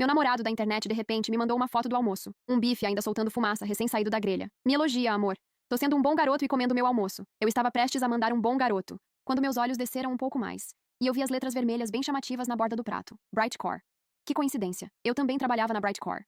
Meu namorado da internet de repente me mandou uma foto do almoço. Um bife ainda soltando fumaça, recém-saído da grelha. Me elogia, amor. Tô sendo um bom garoto e comendo meu almoço. Eu estava prestes a mandar um bom garoto, quando meus olhos desceram um pouco mais. E eu vi as letras vermelhas bem chamativas na borda do prato. Brightcore. Que coincidência. Eu também trabalhava na Brightcore.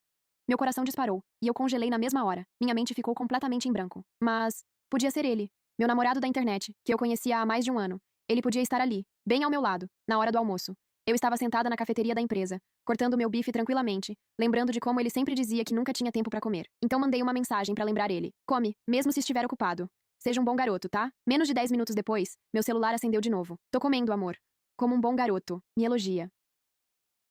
Meu coração disparou, e eu congelei na mesma hora. Minha mente ficou completamente em branco. Mas podia ser ele, meu namorado da internet, que eu conhecia há mais de um ano. Ele podia estar ali, bem ao meu lado, na hora do almoço. Eu estava sentada na cafeteria da empresa, cortando meu bife tranquilamente, lembrando de como ele sempre dizia que nunca tinha tempo para comer. Então mandei uma mensagem para lembrar ele. Come, mesmo se estiver ocupado. Seja um bom garoto, tá? Menos de 10 minutos depois, meu celular acendeu de novo. Tô comendo, amor. Como um bom garoto. Me elogia.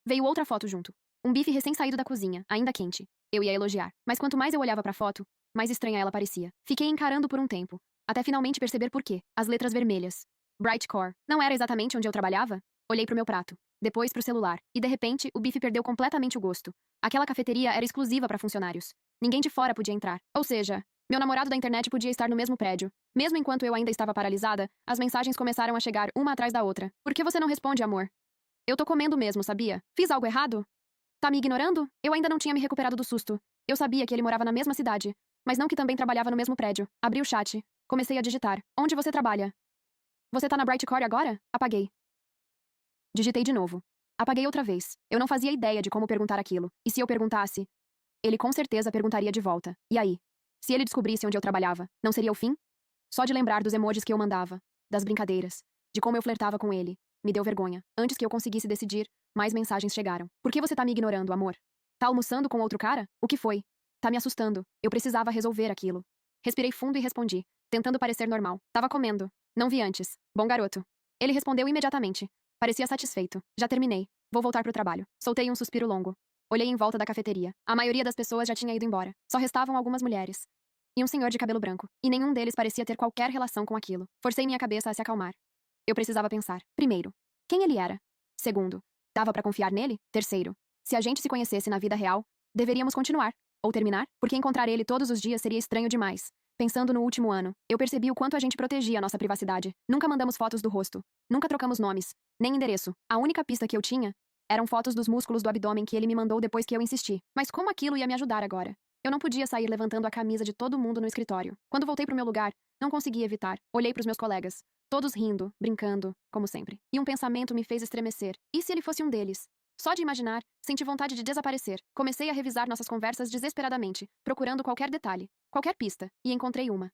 Veio outra foto junto. Um bife recém-saído da cozinha, ainda quente. Eu ia elogiar. Mas quanto mais eu olhava pra foto, mais estranha ela parecia. Fiquei encarando por um tempo, até finalmente perceber por quê. As letras vermelhas. Brightcore. Não era exatamente onde eu trabalhava? Olhei pro meu prato, depois pro celular, e de repente o bife perdeu completamente o gosto. Aquela cafeteria era exclusiva para funcionários. Ninguém de fora podia entrar. Ou seja, meu namorado da internet podia estar no mesmo prédio. Mesmo enquanto eu ainda estava paralisada, as mensagens começaram a chegar uma atrás da outra. Por que você não responde, amor? Eu tô comendo mesmo, sabia? Fiz algo errado? Tá me ignorando? Eu ainda não tinha me recuperado do susto. Eu sabia que ele morava na mesma cidade, mas não que também trabalhava no mesmo prédio. Abri o chat. Comecei a digitar. Onde você trabalha? Você tá na Brightcore agora? Apaguei. Digitei de novo. Apaguei outra vez. Eu não fazia ideia de como perguntar aquilo. E se eu perguntasse? Ele com certeza perguntaria de volta. E aí? Se ele descobrisse onde eu trabalhava, não seria o fim? Só de lembrar dos emojis que eu mandava, das brincadeiras, de como eu flertava com ele, me deu vergonha. Antes que eu conseguisse decidir, mais mensagens chegaram. Por que você tá me ignorando, amor? Tá almoçando com outro cara? O que foi? Tá me assustando. Eu precisava resolver aquilo. Respirei fundo e respondi, tentando parecer normal. Tava comendo. Não vi antes. Bom garoto. Ele respondeu imediatamente. Parecia satisfeito. Já terminei. Vou voltar pro trabalho. Soltei um suspiro longo. Olhei em volta da cafeteria. A maioria das pessoas já tinha ido embora. Só restavam algumas mulheres. E um senhor de cabelo branco. E nenhum deles parecia ter qualquer relação com aquilo. Forcei minha cabeça a se acalmar. Eu precisava pensar. Primeiro, quem ele era? Segundo, dava pra confiar nele? Terceiro, se a gente se conhecesse na vida real, deveríamos continuar. Ou terminar? Porque encontrar ele todos os dias seria estranho demais. Pensando no último ano, eu percebi o quanto a gente protegia a nossa privacidade. Nunca mandamos fotos do rosto. Nunca trocamos nomes. Nem endereço. A única pista que eu tinha eram fotos dos músculos do abdômen que ele me mandou depois que eu insisti. Mas como aquilo ia me ajudar agora? Eu não podia sair levantando a camisa de todo mundo no escritório. Quando voltei pro meu lugar, não consegui evitar. Olhei pros meus colegas. Todos rindo, brincando, como sempre. E um pensamento me fez estremecer. E se ele fosse um deles? Só de imaginar, senti vontade de desaparecer. Comecei a revisar nossas conversas desesperadamente, procurando qualquer detalhe, qualquer pista, e encontrei uma.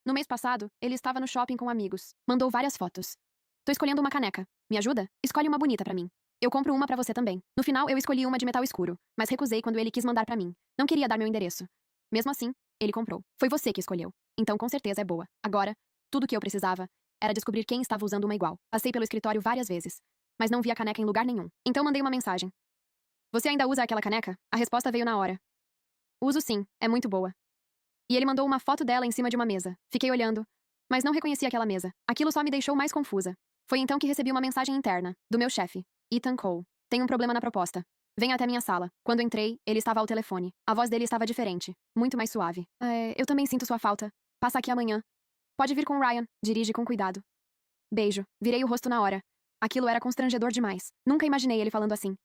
No mês passado, ele estava no shopping com amigos. Mandou várias fotos. Tô escolhendo uma caneca. Me ajuda? Escolhe uma bonita pra mim. Eu compro uma pra você também. No final, eu escolhi uma de metal escuro, mas recusei quando ele quis mandar pra mim. Não queria dar meu endereço. Mesmo assim, ele comprou. Foi você que escolheu. Então com certeza é boa. Agora, tudo o que eu precisava era descobrir quem estava usando uma igual. Passei pelo escritório várias vezes, mas não vi a caneca em lugar nenhum. Então mandei uma mensagem. Você ainda usa aquela caneca? A resposta veio na hora. Uso sim, é muito boa. E ele mandou uma foto dela em cima de uma mesa. Fiquei olhando, mas não reconheci aquela mesa. Aquilo só me deixou mais confusa. Foi então que recebi uma mensagem interna, do meu chefe, Ethan Cole. Tem um problema na proposta. Venha até minha sala. Quando entrei, ele estava ao telefone. A voz dele estava diferente, muito mais suave. Eu também sinto sua falta. Passa aqui amanhã. Pode vir com o Ryan. Dirige com cuidado. Beijo. Virei o rosto na hora. Aquilo era constrangedor demais. Nunca imaginei ele falando assim.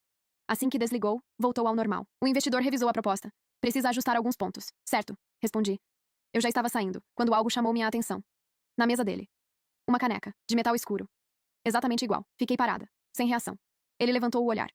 Assim que desligou, voltou ao normal. O investidor revisou a proposta. Precisa ajustar alguns pontos. Certo, respondi. Eu já estava saindo, quando algo chamou minha atenção. Na mesa dele. Uma caneca, de metal escuro. Exatamente igual. Fiquei parada, sem reação. Ele levantou o olhar.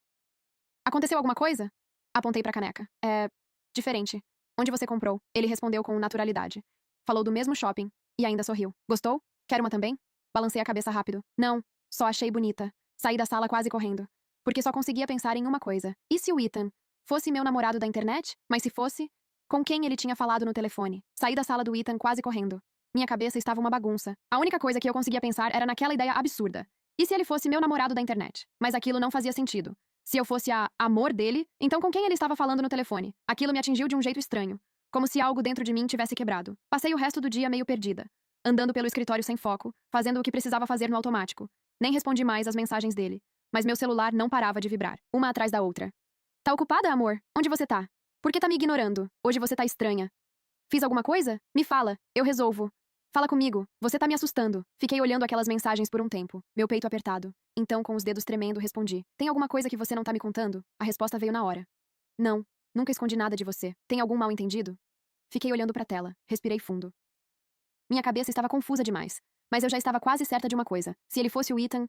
Aconteceu alguma coisa? Apontei pra caneca. É... diferente. Onde você comprou? Ele respondeu com naturalidade. Falou do mesmo shopping, e ainda sorriu. Gostou? Quer uma também? Balancei a cabeça rápido. Não, só achei bonita. Saí da sala quase correndo. Porque só conseguia pensar em uma coisa. E se o Ethan fosse meu namorado da internet? Mas se fosse, com quem ele tinha falado no telefone? Saí da sala do Ethan quase correndo. Minha cabeça estava uma bagunça. A única coisa que eu conseguia pensar era naquela ideia absurda. E se ele fosse meu namorado da internet? Mas aquilo não fazia sentido. Se eu fosse a amor dele, então com quem ele estava falando no telefone? Aquilo me atingiu de um jeito estranho. Como se algo dentro de mim tivesse quebrado. Passei o resto do dia meio perdida. Andando pelo escritório sem foco, fazendo o que precisava fazer no automático. Nem respondi mais às mensagens dele. Mas meu celular não parava de vibrar, uma atrás da outra. Tá ocupada, amor? Onde você tá? Por que tá me ignorando? Hoje você tá estranha. Fiz alguma coisa? Me fala, eu resolvo. Fala comigo, você tá me assustando. Fiquei olhando aquelas mensagens por um tempo, meu peito apertado. Então, com os dedos tremendo, respondi. Tem alguma coisa que você não tá me contando? A resposta veio na hora. Não, nunca escondi nada de você. Tem algum mal-entendido? Fiquei olhando pra tela. Respirei fundo. Minha cabeça estava confusa demais. Mas eu já estava quase certa de uma coisa. Se ele fosse o Ethan,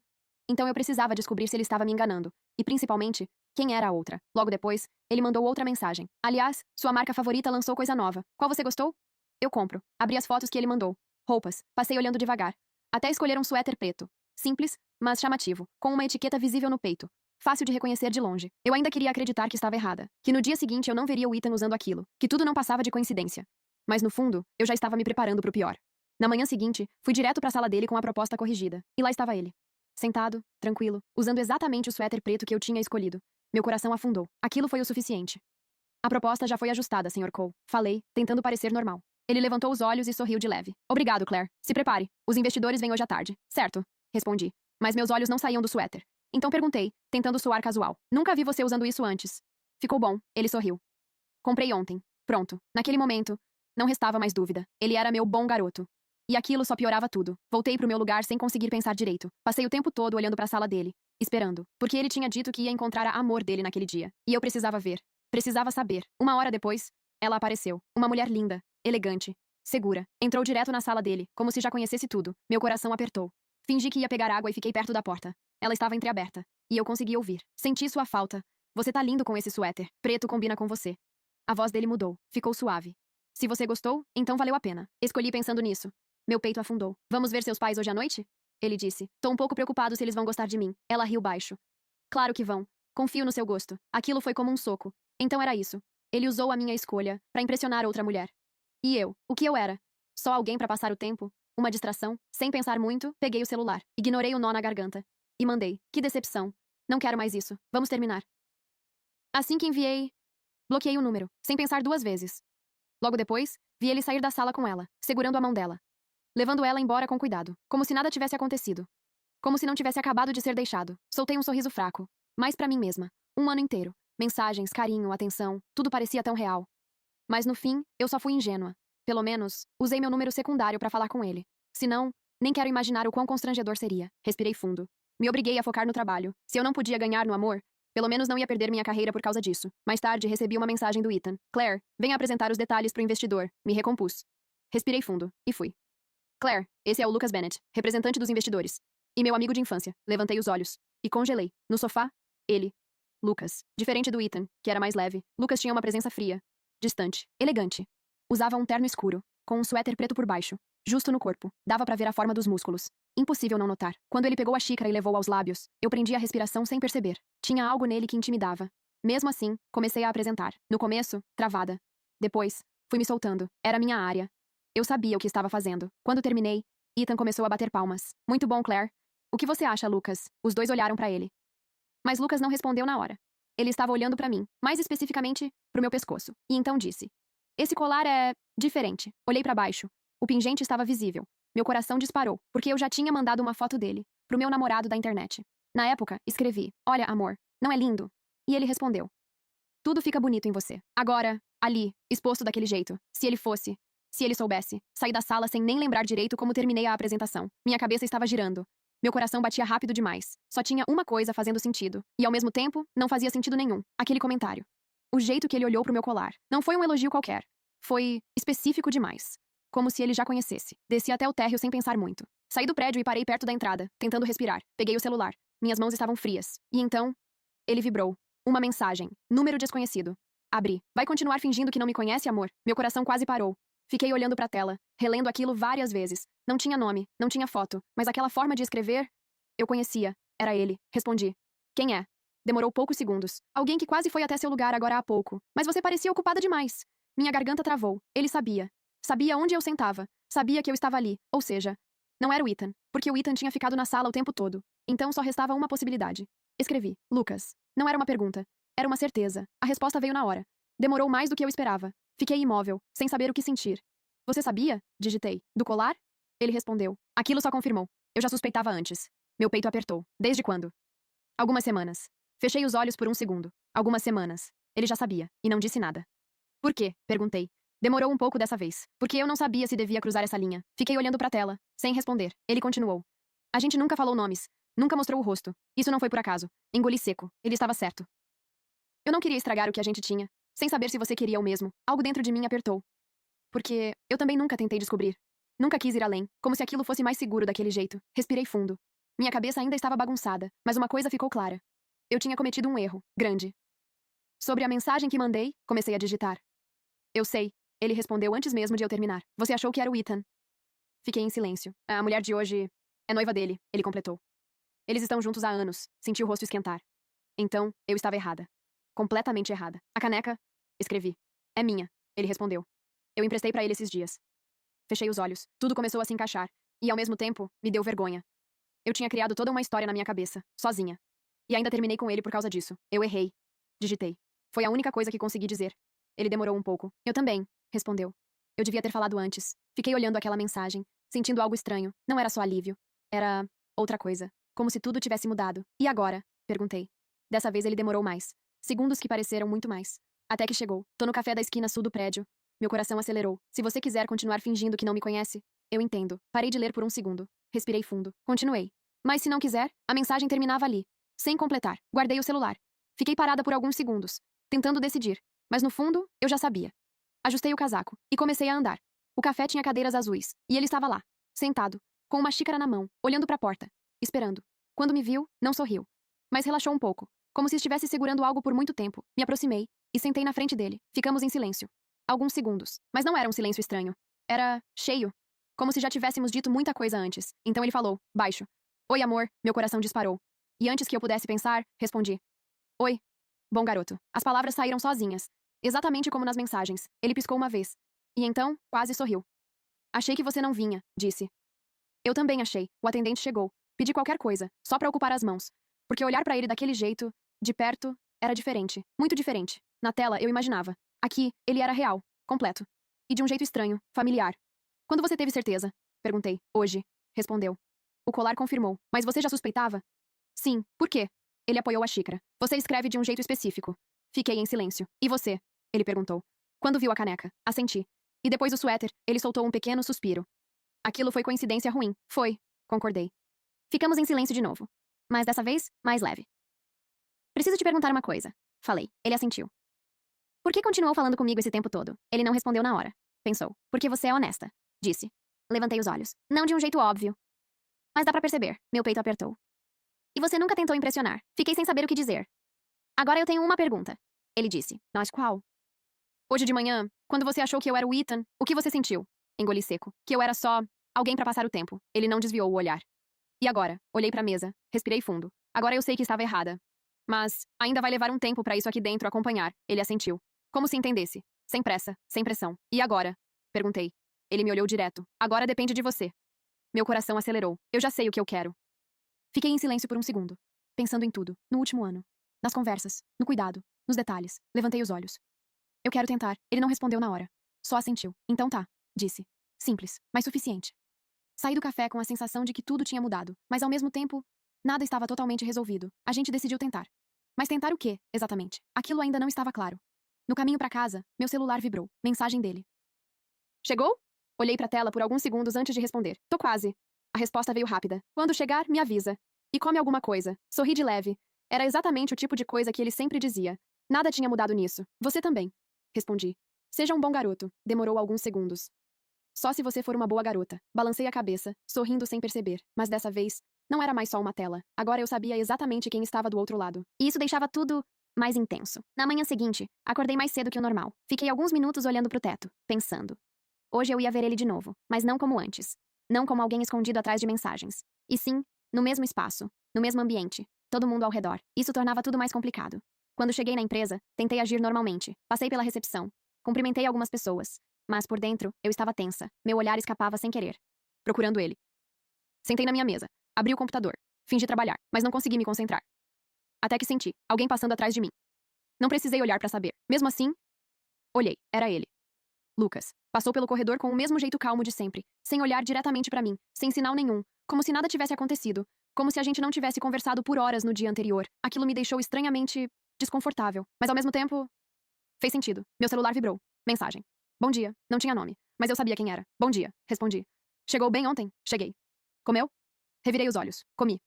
então eu precisava descobrir se ele estava me enganando. E principalmente, quem era a outra. Logo depois, ele mandou outra mensagem. Aliás, sua marca favorita lançou coisa nova. Qual você gostou? Eu compro. Abri as fotos que ele mandou. Roupas. Passei olhando devagar. Até escolher um suéter preto. Simples, mas chamativo, com uma etiqueta visível no peito. Fácil de reconhecer de longe. Eu ainda queria acreditar que estava errada. Que no dia seguinte eu não veria o Ethan usando aquilo. Que tudo não passava de coincidência. Mas no fundo, eu já estava me preparando para o pior. Na manhã seguinte, fui direto para a sala dele com a proposta corrigida. E lá estava ele. Sentado, tranquilo, usando exatamente o suéter preto que eu tinha escolhido. Meu coração afundou. Aquilo foi o suficiente. A proposta já foi ajustada, Sr. Cole. Falei, tentando parecer normal. Ele levantou os olhos e sorriu de leve. Obrigado, Claire. Se prepare. Os investidores vêm hoje à tarde. Certo. Respondi. Mas meus olhos não saíam do suéter. Então perguntei, tentando soar casual. Nunca vi você usando isso antes. Ficou bom. Ele sorriu. Comprei ontem. Pronto. Naquele momento, não restava mais dúvida. Ele era meu bom garoto. E aquilo só piorava tudo. Voltei pro meu lugar sem conseguir pensar direito. Passei o tempo todo olhando para a sala dele, esperando, porque ele tinha dito que ia encontrar a amor dele naquele dia. E eu precisava ver. Precisava saber. Uma hora depois, ela apareceu. Uma mulher linda, elegante, segura. Entrou direto na sala dele, como se já conhecesse tudo. Meu coração apertou. Fingi que ia pegar água e fiquei perto da porta. Ela estava entreaberta. E eu consegui ouvir. Senti sua falta. Você tá lindo com esse suéter. Preto combina com você. A voz dele mudou. Ficou suave. Se você gostou, então valeu a pena. Escolhi pensando nisso. Meu peito afundou. Vamos ver seus pais hoje à noite? Ele disse. Tô um pouco preocupado se eles vão gostar de mim. Ela riu baixo. Claro que vão. Confio no seu gosto. Aquilo foi como um soco. Então era isso. Ele usou a minha escolha para impressionar outra mulher. E eu? O que eu era? Só alguém para passar o tempo? Uma distração? Sem pensar muito, peguei o celular. Ignorei o nó na garganta. E mandei. Que decepção. Não quero mais isso. Vamos terminar. Assim que enviei, bloqueei o número, sem pensar duas vezes. Logo depois, vi ele sair da sala com ela, segurando a mão dela. Levando ela embora com cuidado, como se nada tivesse acontecido. Como se não tivesse acabado de ser deixado. Soltei um sorriso fraco. Mais pra mim mesma. Um ano inteiro. Mensagens, carinho, atenção, tudo parecia tão real. Mas no fim, eu só fui ingênua. Pelo menos, usei meu número secundário pra falar com ele. Se não, nem quero imaginar o quão constrangedor seria. Respirei fundo. Me obriguei a focar no trabalho. Se eu não podia ganhar no amor, pelo menos não ia perder minha carreira por causa disso. Mais tarde, recebi uma mensagem do Ethan. Claire, venha apresentar os detalhes pro investidor. Me recompus. Respirei fundo. E fui. Claire, esse é o Lucas Bennett, representante dos investidores. E meu amigo de infância. Levantei os olhos. E congelei. No sofá, ele. Lucas. Diferente do Ethan, que era mais leve, Lucas tinha uma presença fria. Distante. Elegante. Usava um terno escuro, com um suéter preto por baixo. Justo no corpo. Dava pra ver a forma dos músculos. Impossível não notar. Quando ele pegou a xícara e levou aos lábios, eu prendi a respiração sem perceber. Tinha algo nele que intimidava. Mesmo assim, comecei a apresentar. No começo, travada. Depois, fui me soltando. Era minha área. Eu sabia o que estava fazendo. Quando terminei, Ethan começou a bater palmas. Muito bom, Claire. O que você acha, Lucas? Os dois olharam pra ele. Mas Lucas não respondeu na hora. Ele estava olhando pra mim, mais especificamente, pro meu pescoço. E então disse: Esse colar é diferente. Olhei pra baixo. O pingente estava visível. Meu coração disparou, porque eu já tinha mandado uma foto dele, pro meu namorado da internet. Na época, escrevi: Olha, amor, não é lindo? E ele respondeu: Tudo fica bonito em você. Agora, ali, exposto daquele jeito, se ele fosse. Se ele soubesse. Saí da sala sem nem lembrar direito como terminei a apresentação. Minha cabeça estava girando. Meu coração batia rápido demais. Só tinha uma coisa fazendo sentido. E ao mesmo tempo, não fazia sentido nenhum. Aquele comentário. O jeito que ele olhou pro meu colar. Não foi um elogio qualquer. Foi específico demais. Como se ele já conhecesse. Desci até o térreo sem pensar muito. Saí do prédio e parei perto da entrada, tentando respirar. Peguei o celular. Minhas mãos estavam frias. E então, ele vibrou. Uma mensagem. Número desconhecido. Abri. Vai continuar fingindo que não me conhece, amor? Meu coração quase parou. Fiquei olhando para a tela, relendo aquilo várias vezes. Não tinha nome, não tinha foto, mas aquela forma de escrever... Eu conhecia. Era ele. Respondi. Quem é? Demorou poucos segundos. Alguém que quase foi até seu lugar agora há pouco. Mas você parecia ocupada demais. Minha garganta travou. Ele sabia. Sabia onde eu sentava. Sabia que eu estava ali. Ou seja, não era o Ethan, porque o Ethan tinha ficado na sala o tempo todo. Então só restava uma possibilidade. Escrevi. Lucas. Não era uma pergunta. Era uma certeza. A resposta veio na hora. Demorou mais do que eu esperava. Fiquei imóvel, sem saber o que sentir. Você sabia? Digitei. Do colar? Ele respondeu. Aquilo só confirmou. Eu já suspeitava antes. Meu peito apertou. Desde quando? Algumas semanas. Fechei os olhos por um segundo. Algumas semanas. Ele já sabia, e não disse nada. Por quê? Perguntei. Demorou um pouco dessa vez, porque eu não sabia se devia cruzar essa linha. Fiquei olhando pra tela, sem responder. Ele continuou. A gente nunca falou nomes. Nunca mostrou o rosto. Isso não foi por acaso. Engoli seco. Ele estava certo. Eu não queria estragar o que a gente tinha, sem saber se você queria o mesmo. Algo dentro de mim apertou. Porque eu também nunca tentei descobrir. Nunca quis ir além, como se aquilo fosse mais seguro daquele jeito. Respirei fundo. Minha cabeça ainda estava bagunçada, mas uma coisa ficou clara. Eu tinha cometido um erro, grande. Sobre a mensagem que mandei, comecei a digitar. Eu sei, ele respondeu antes mesmo de eu terminar. Você achou que era o Ethan. Fiquei em silêncio. A mulher de hoje é noiva dele, ele completou. Eles estão juntos há anos. Senti o rosto esquentar. Então, eu estava errada. Completamente errada. A caneca? Escrevi. É minha, ele respondeu. Eu emprestei pra ele esses dias. Fechei os olhos. Tudo começou a se encaixar. E, ao mesmo tempo, me deu vergonha. Eu tinha criado toda uma história na minha cabeça, sozinha. E ainda terminei com ele por causa disso. Eu errei. Digitei. Foi a única coisa que consegui dizer. Ele demorou um pouco. Eu também, respondeu. Eu devia ter falado antes. Fiquei olhando aquela mensagem, sentindo algo estranho. Não era só alívio. Era outra coisa. Como se tudo tivesse mudado. E agora? Perguntei. Dessa vez ele demorou mais. Segundos que pareceram muito mais. Até que chegou. Tô no café da esquina sul do prédio. Meu coração acelerou. Se você quiser continuar fingindo que não me conhece, eu entendo. Parei de ler por um segundo. Respirei fundo. Continuei. Mas se não quiser, a mensagem terminava ali. Sem completar. Guardei o celular. Fiquei parada por alguns segundos, tentando decidir. Mas no fundo, eu já sabia. Ajustei o casaco e comecei a andar. O café tinha cadeiras azuis, e ele estava lá, sentado, com uma xícara na mão, olhando para a porta, esperando. Quando me viu, não sorriu, mas relaxou um pouco, como se estivesse segurando algo por muito tempo. Me aproximei e sentei na frente dele. Ficamos em silêncio. Alguns segundos, mas não era um silêncio estranho. Era cheio, como se já tivéssemos dito muita coisa antes. Então ele falou, baixo. Oi, amor, meu coração disparou. E antes que eu pudesse pensar, respondi. Oi. Bom garoto. As palavras saíram sozinhas, exatamente como nas mensagens. Ele piscou uma vez. E então, quase sorriu. Achei que você não vinha, disse. Eu também achei. O atendente chegou. Pedi qualquer coisa, só pra ocupar as mãos. Porque olhar pra ele daquele jeito, de perto, era diferente. Muito diferente. Na tela, eu imaginava. Aqui, ele era real, completo. E de um jeito estranho, familiar. Quando você teve certeza? Perguntei. Hoje. Respondeu. O colar confirmou. Mas você já suspeitava? Sim. Por quê? Ele apoiou a xícara. Você escreve de um jeito específico. Fiquei em silêncio. E você? Ele perguntou. Quando viu a caneca? Assenti. E depois do suéter, ele soltou um pequeno suspiro. Aquilo foi coincidência ruim. Foi. Concordei. Ficamos em silêncio de novo. Mas dessa vez, mais leve. Preciso te perguntar uma coisa. Falei. Ele assentiu. Por que continuou falando comigo esse tempo todo? Ele não respondeu na hora. Pensou. Porque você é honesta. Disse. Levantei os olhos. Não de um jeito óbvio. Mas dá pra perceber. Meu peito apertou. E você nunca tentou impressionar. Fiquei sem saber o que dizer. Agora eu tenho uma pergunta. Ele disse. Mas qual? Hoje de manhã, quando você achou que eu era o Ethan, o que você sentiu? Engoli seco. Que eu era só alguém pra passar o tempo. Ele não desviou o olhar. E agora? Olhei pra mesa. Respirei fundo. Agora eu sei que estava errada. Mas ainda vai levar um tempo pra isso aqui dentro acompanhar. Ele assentiu. Como se entendesse. Sem pressa, sem pressão. E agora? Perguntei. Ele me olhou direto. Agora depende de você. Meu coração acelerou. Eu já sei o que eu quero. Fiquei em silêncio por um segundo, pensando em tudo, no último ano. Nas conversas, no cuidado, nos detalhes. Levantei os olhos. Eu quero tentar. Ele não respondeu na hora. Só assentiu. Então tá, disse. Simples, mas suficiente. Saí do café com a sensação de que tudo tinha mudado, mas ao mesmo tempo, nada estava totalmente resolvido. A gente decidiu tentar. Mas tentar o quê, exatamente? Aquilo ainda não estava claro. No caminho pra casa, meu celular vibrou. Mensagem dele. Chegou? Olhei pra tela por alguns segundos antes de responder. Tô quase. A resposta veio rápida. Quando chegar, me avisa. E come alguma coisa. Sorri de leve. Era exatamente o tipo de coisa que ele sempre dizia. Nada tinha mudado nisso. Você também. Respondi. Seja um bom garoto. Demorou alguns segundos. Só se você for uma boa garota. Balancei a cabeça, sorrindo sem perceber. Mas dessa vez, não era mais só uma tela. Agora eu sabia exatamente quem estava do outro lado. E isso deixava tudo mais intenso. Na manhã seguinte, acordei mais cedo que o normal. Fiquei alguns minutos olhando pro teto, pensando. Hoje eu ia ver ele de novo, mas não como antes. Não como alguém escondido atrás de mensagens. E sim, no mesmo espaço, no mesmo ambiente, todo mundo ao redor. Isso tornava tudo mais complicado. Quando cheguei na empresa, tentei agir normalmente. Passei pela recepção. Cumprimentei algumas pessoas. Mas por dentro, eu estava tensa. Meu olhar escapava sem querer. Procurando ele. Sentei na minha mesa. Abri o computador. Fingi trabalhar, mas não consegui me concentrar. Até que senti alguém passando atrás de mim. Não precisei olhar pra saber. Mesmo assim, olhei. Era ele. Lucas. Passou pelo corredor com o mesmo jeito calmo de sempre, sem olhar diretamente pra mim, sem sinal nenhum, como se nada tivesse acontecido, como se a gente não tivesse conversado por horas no dia anterior. Aquilo me deixou estranhamente desconfortável, mas ao mesmo tempo fez sentido. Meu celular vibrou. Mensagem. Bom dia. Não tinha nome, mas eu sabia quem era. Bom dia. Respondi. Chegou bem ontem? Cheguei. Comeu? Revirei os olhos. Comi.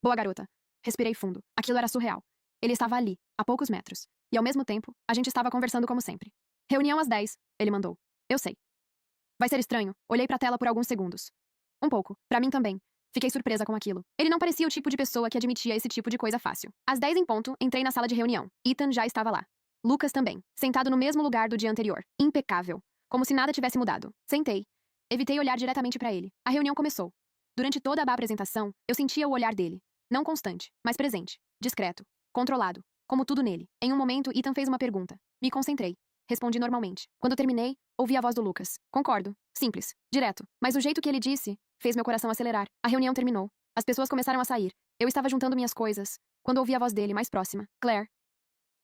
Boa garota. Respirei fundo. Aquilo era surreal. Ele estava ali, a poucos metros. E ao mesmo tempo, a gente estava conversando como sempre. Reunião às 10, ele mandou. Eu sei. Vai ser estranho. Olhei pra tela por alguns segundos. Um pouco. Pra mim também. Fiquei surpresa com aquilo. Ele não parecia o tipo de pessoa que admitia esse tipo de coisa fácil. Às 10 em ponto, entrei na sala de reunião. Ethan já estava lá. Lucas também, sentado no mesmo lugar do dia anterior. Impecável. Como se nada tivesse mudado. Sentei. Evitei olhar diretamente pra ele. A reunião começou. Durante toda a apresentação, eu sentia o olhar dele. Não constante, mas presente. Discreto. Controlado. Como tudo nele. Em um momento, Ethan fez uma pergunta. Me concentrei. Respondi normalmente. Quando terminei, ouvi a voz do Lucas. Concordo. Simples. Direto. Mas o jeito que ele disse fez meu coração acelerar. A reunião terminou. As pessoas começaram a sair. Eu estava juntando minhas coisas, quando ouvi a voz dele mais próxima. Claire.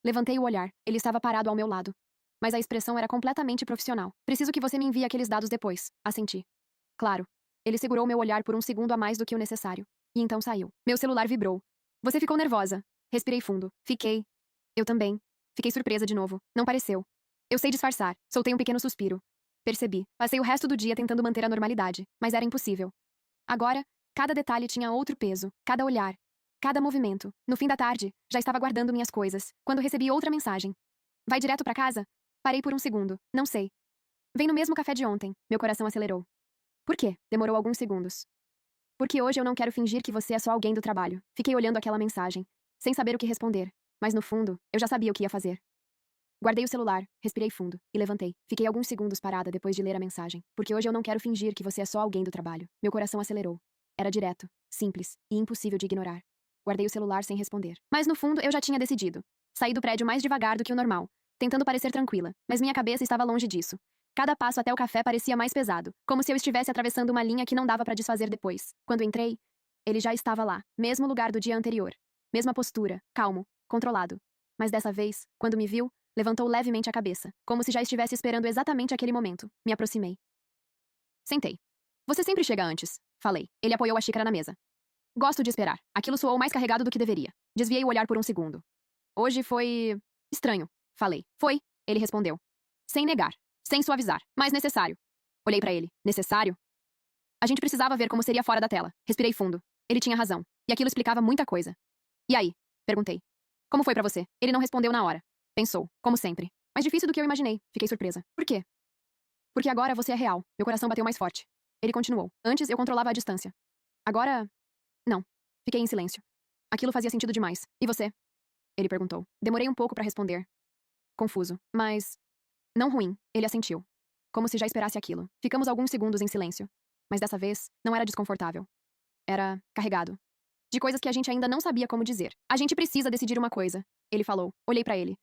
Levantei o olhar. Ele estava parado ao meu lado. Mas a expressão era completamente profissional. Preciso que você me envie aqueles dados depois. Assenti. Claro. Ele segurou meu olhar por um segundo a mais do que o necessário. E então saiu. Meu celular vibrou. Você ficou nervosa. Respirei fundo. Fiquei. Eu também. Fiquei surpresa de novo. Não pareceu. Eu sei disfarçar. Soltei um pequeno suspiro. Percebi. Passei o resto do dia tentando manter a normalidade, mas era impossível. Agora, cada detalhe tinha outro peso, cada olhar, cada movimento. No fim da tarde, já estava guardando minhas coisas, quando recebi outra mensagem. Vai direto pra casa? Parei por um segundo. Não sei. Vem no mesmo café de ontem. Meu coração acelerou. Por quê? Demorou alguns segundos. Porque hoje eu não quero fingir que você é só alguém do trabalho. Fiquei olhando aquela mensagem, sem saber o que responder. Mas no fundo, eu já sabia o que ia fazer. Guardei o celular, respirei fundo e levantei. Fiquei alguns segundos parada depois de ler a mensagem. Porque hoje eu não quero fingir que você é só alguém do trabalho. Meu coração acelerou. Era direto, simples e impossível de ignorar. Guardei o celular sem responder. Mas no fundo eu já tinha decidido. Saí do prédio mais devagar do que o normal, tentando parecer tranquila, mas minha cabeça estava longe disso. Cada passo até o café parecia mais pesado, como se eu estivesse atravessando uma linha que não dava para desfazer depois. Quando entrei, ele já estava lá, mesmo lugar do dia anterior. Mesma postura, calmo, controlado. Mas dessa vez, quando me viu, levantou levemente a cabeça, como se já estivesse esperando exatamente aquele momento. Me aproximei. Sentei. Você sempre chega antes, falei. Ele apoiou a xícara na mesa. Gosto de esperar. Aquilo soou mais carregado do que deveria. Desviei o olhar por um segundo. Hoje foi estranho, falei. Foi, ele respondeu. Sem negar, sem suavizar, mas necessário. Olhei pra ele. Necessário? A gente precisava ver como seria fora da tela. Respirei fundo. Ele tinha razão, e aquilo explicava muita coisa. E aí? Perguntei. Como foi pra você? Ele não respondeu na hora. Pensou, como sempre. Mais difícil do que eu imaginei. Fiquei surpresa. Por quê? Porque agora você é real. Meu coração bateu mais forte. Ele continuou. Antes eu controlava a distância. Agora, não. Fiquei em silêncio. Aquilo fazia sentido demais. E você? Ele perguntou. Demorei um pouco pra responder. Confuso. Mas não ruim. Ele assentiu. Como se já esperasse aquilo. Ficamos alguns segundos em silêncio. Mas dessa vez, não era desconfortável. Era carregado. De coisas que a gente ainda não sabia como dizer. A gente precisa decidir uma coisa. Ele falou. Olhei pra ele.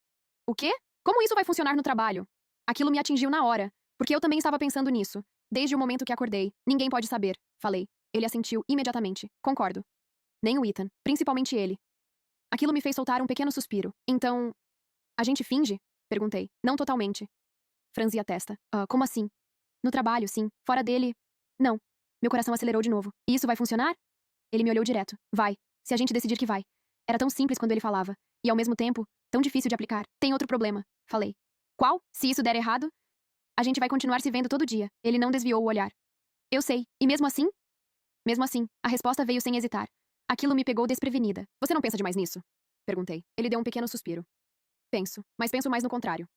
O quê? Como isso vai funcionar no trabalho? Aquilo me atingiu na hora, porque eu também estava pensando nisso. Desde o momento que acordei. Ninguém pode saber. Falei. Ele assentiu imediatamente. Concordo. Nem o Ethan. Principalmente ele. Aquilo me fez soltar um pequeno suspiro. Então, a gente finge? Perguntei. Não totalmente. Franzi a testa. Como assim? No trabalho, sim. Fora dele, não. Meu coração acelerou de novo. E isso vai funcionar? Ele me olhou direto. Vai. Se a gente decidir que vai. Era tão simples quando ele falava. E ao mesmo tempo, tão difícil de aplicar. Tem outro problema. Falei. Qual? Se isso der errado, a gente vai continuar se vendo todo dia. Ele não desviou o olhar. Eu sei. E mesmo assim? Mesmo assim, a resposta veio sem hesitar. Aquilo me pegou desprevenida. Você não pensa demais nisso? Perguntei. Ele deu um pequeno suspiro. Penso, mas penso mais no contrário.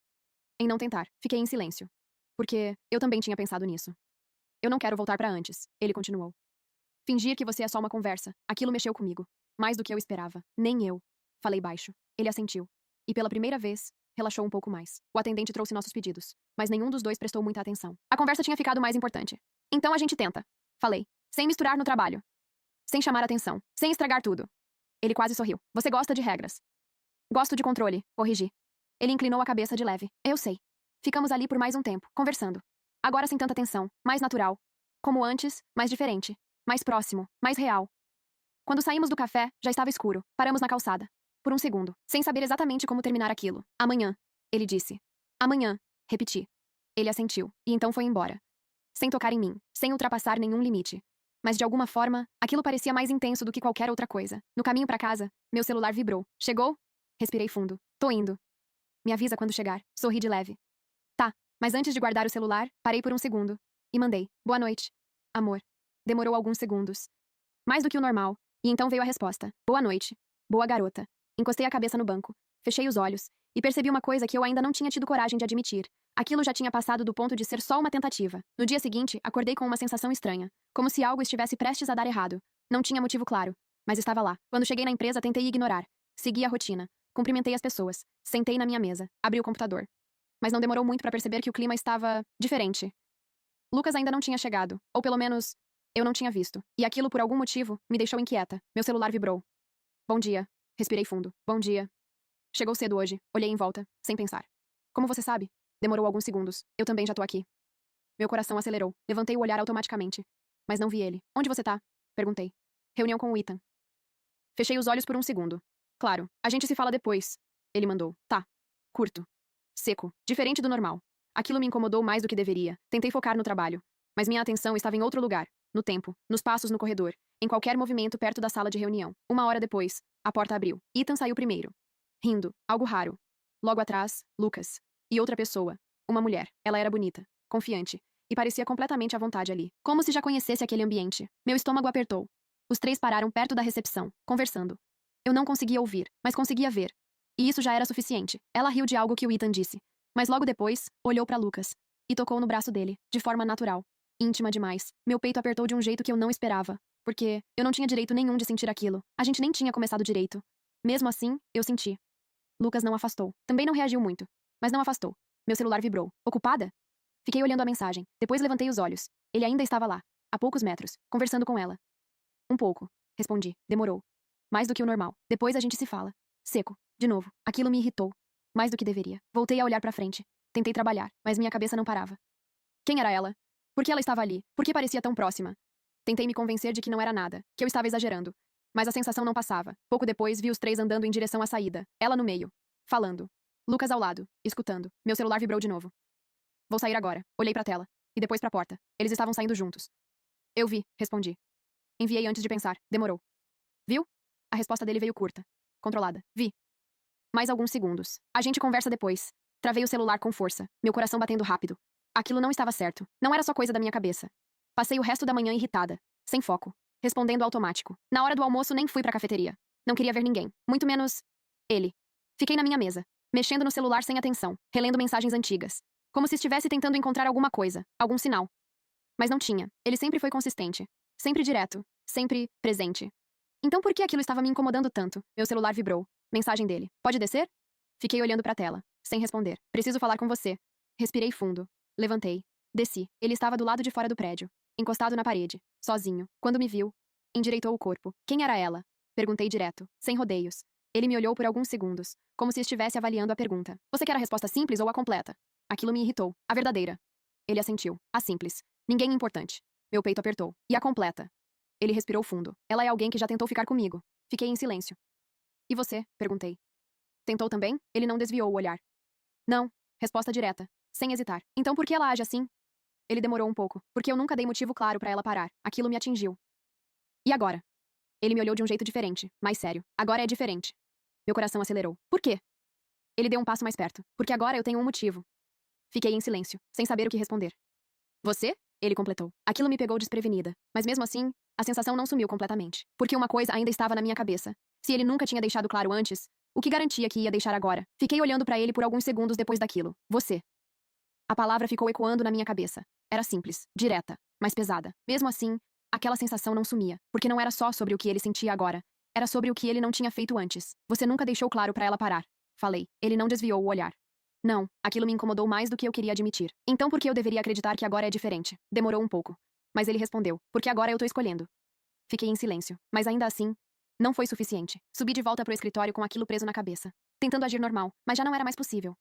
Em não tentar. Fiquei em silêncio. Porque eu também tinha pensado nisso. Eu não quero voltar pra antes. Ele continuou. Fingir que você é só uma conversa. Aquilo mexeu comigo. Mais do que eu esperava. Nem eu. Falei baixo. Ele assentiu. E pela primeira vez, relaxou um pouco mais. O atendente trouxe nossos pedidos, mas nenhum dos dois prestou muita atenção. A conversa tinha ficado mais importante. Então a gente tenta. Falei. Sem misturar no trabalho. Sem chamar atenção. Sem estragar tudo. Ele quase sorriu. Você gosta de regras. Gosto de controle. Corrigi. Ele inclinou a cabeça de leve. Eu sei. Ficamos ali por mais um tempo, conversando. Agora sem tanta tensão. Mais natural. Como antes, mais diferente. Mais próximo. Mais real. Quando saímos do café, já estava escuro. Paramos na calçada. Por um segundo, sem saber exatamente como terminar aquilo. Amanhã, ele disse. Amanhã, repeti. Ele assentiu, e então foi embora. Sem tocar em mim, sem ultrapassar nenhum limite. Mas de alguma forma, aquilo parecia mais intenso do que qualquer outra coisa. No caminho pra casa, meu celular vibrou. Chegou? Respirei fundo. Tô indo. Me avisa quando chegar. Sorri de leve. Tá, mas antes de guardar o celular, parei por um segundo. E mandei. Boa noite. Amor. Demorou alguns segundos. Mais do que o normal. E então veio a resposta. Boa noite. Boa garota. Encostei a cabeça no banco, fechei os olhos e percebi uma coisa que eu ainda não tinha tido coragem de admitir. Aquilo já tinha passado do ponto de ser só uma tentativa. No dia seguinte, acordei com uma sensação estranha, como se algo estivesse prestes a dar errado. Não tinha motivo claro, mas estava lá. Quando cheguei na empresa, tentei ignorar. Segui a rotina. Cumprimentei as pessoas. Sentei na minha mesa. Abri o computador. Mas não demorou muito para perceber que o clima estava diferente. Lucas ainda não tinha chegado, ou pelo menos, eu não tinha visto. E aquilo, por algum motivo, me deixou inquieta. Meu celular vibrou. Bom dia. Respirei fundo. Bom dia. Chegou cedo hoje. Olhei em volta, sem pensar. Como você sabe? Demorou alguns segundos. Eu também já tô aqui. Meu coração acelerou. Levantei o olhar automaticamente. Mas não vi ele. Onde você tá? Perguntei. Reunião com o Ethan. Fechei os olhos por um segundo. Claro, a gente se fala depois. Ele mandou. Tá. Curto. Seco. Diferente do normal. Aquilo me incomodou mais do que deveria. Tentei focar no trabalho. Mas minha atenção estava em outro lugar. No tempo, nos passos no corredor, em qualquer movimento perto da sala de reunião. Uma hora depois, a porta abriu. Ethan saiu primeiro. Rindo. Algo raro. Logo atrás, Lucas. E outra pessoa. Uma mulher. Ela era bonita, confiante, e parecia completamente à vontade ali. Como se já conhecesse aquele ambiente. Meu estômago apertou. Os três pararam perto da recepção, conversando. Eu não conseguia ouvir, mas conseguia ver. E isso já era suficiente. Ela riu de algo que o Ethan disse. Mas logo depois, olhou para Lucas. E tocou no braço dele, de forma natural. Íntima demais. Meu peito apertou de um jeito que eu não esperava. Porque eu não tinha direito nenhum de sentir aquilo. A gente nem tinha começado direito. Mesmo assim, eu senti. Lucas não afastou. Também não reagiu muito. Mas não afastou. Meu celular vibrou. Ocupada? Fiquei olhando a mensagem. Depois levantei os olhos. Ele ainda estava lá, a poucos metros, conversando com ela. Um pouco. Respondi. Demorou. Mais do que o normal. Depois a gente se fala. Seco. De novo. Aquilo me irritou. Mais do que deveria. Voltei a olhar para frente. Tentei trabalhar, mas minha cabeça não parava. Quem era ela? Por que ela estava ali? Por que parecia tão próxima? Tentei me convencer de que não era nada, que eu estava exagerando. Mas a sensação não passava. Pouco depois, vi os três andando em direção à saída. Ela no meio. Falando. Lucas ao lado, escutando. Meu celular vibrou de novo. Vou sair agora. Olhei para a tela. E depois para a porta. Eles estavam saindo juntos. Eu vi, respondi. Enviei antes de pensar. Demorou. Viu? A resposta dele veio curta. Controlada. Vi. Mais alguns segundos. A gente conversa depois. Travei o celular com força, meu coração batendo rápido. Aquilo não estava certo. Não era só coisa da minha cabeça. Passei o resto da manhã irritada, sem foco, respondendo automático. Na hora do almoço nem fui pra cafeteria. Não queria ver ninguém, muito menos ele. Fiquei na minha mesa, mexendo no celular sem atenção, relendo mensagens antigas, como se estivesse tentando encontrar alguma coisa, algum sinal. Mas não tinha. Ele sempre foi consistente, sempre direto, sempre presente. Então por que aquilo estava me incomodando tanto? Meu celular vibrou. Mensagem dele. Pode descer? Fiquei olhando pra tela, sem responder. Preciso falar com você. Respirei fundo. Levantei. Desci. Ele estava do lado de fora do prédio, encostado na parede, sozinho. Quando me viu, endireitou o corpo. Quem era ela? Perguntei direto, sem rodeios. Ele me olhou por alguns segundos, como se estivesse avaliando a pergunta. Você quer a resposta simples ou a completa? Aquilo me irritou. A verdadeira. Ele assentiu. A simples. Ninguém importante. Meu peito apertou. E a completa? Ele respirou fundo. Ela é alguém que já tentou ficar comigo. Fiquei em silêncio. E você? Perguntei. Tentou também? Ele não desviou o olhar. Não. Resposta direta, sem hesitar. Então por que ela age assim? Ele demorou um pouco, porque eu nunca dei motivo claro pra ela parar. Aquilo me atingiu. E agora? Ele me olhou de um jeito diferente, mais sério. Agora é diferente. Meu coração acelerou. Por quê? Ele deu um passo mais perto. Porque agora eu tenho um motivo. Fiquei em silêncio, sem saber o que responder. Você? Ele completou. Aquilo me pegou desprevenida. Mas mesmo assim, a sensação não sumiu completamente. Porque uma coisa ainda estava na minha cabeça. Se ele nunca tinha deixado claro antes, o que garantia que ia deixar agora? Fiquei olhando pra ele por alguns segundos depois daquilo. Você. A palavra ficou ecoando na minha cabeça. Era simples, direta, mas pesada. Mesmo assim, aquela sensação não sumia, porque não era só sobre o que ele sentia agora. Era sobre o que ele não tinha feito antes. Você nunca deixou claro pra ela parar. Falei. Ele não desviou o olhar. Não, aquilo me incomodou mais do que eu queria admitir. Então por que eu deveria acreditar que agora é diferente? Demorou um pouco. Mas ele respondeu. Porque agora eu tô escolhendo. Fiquei em silêncio, mas ainda assim, não foi suficiente. Subi de volta pro escritório com aquilo preso na cabeça, tentando agir normal, mas já não era mais possível.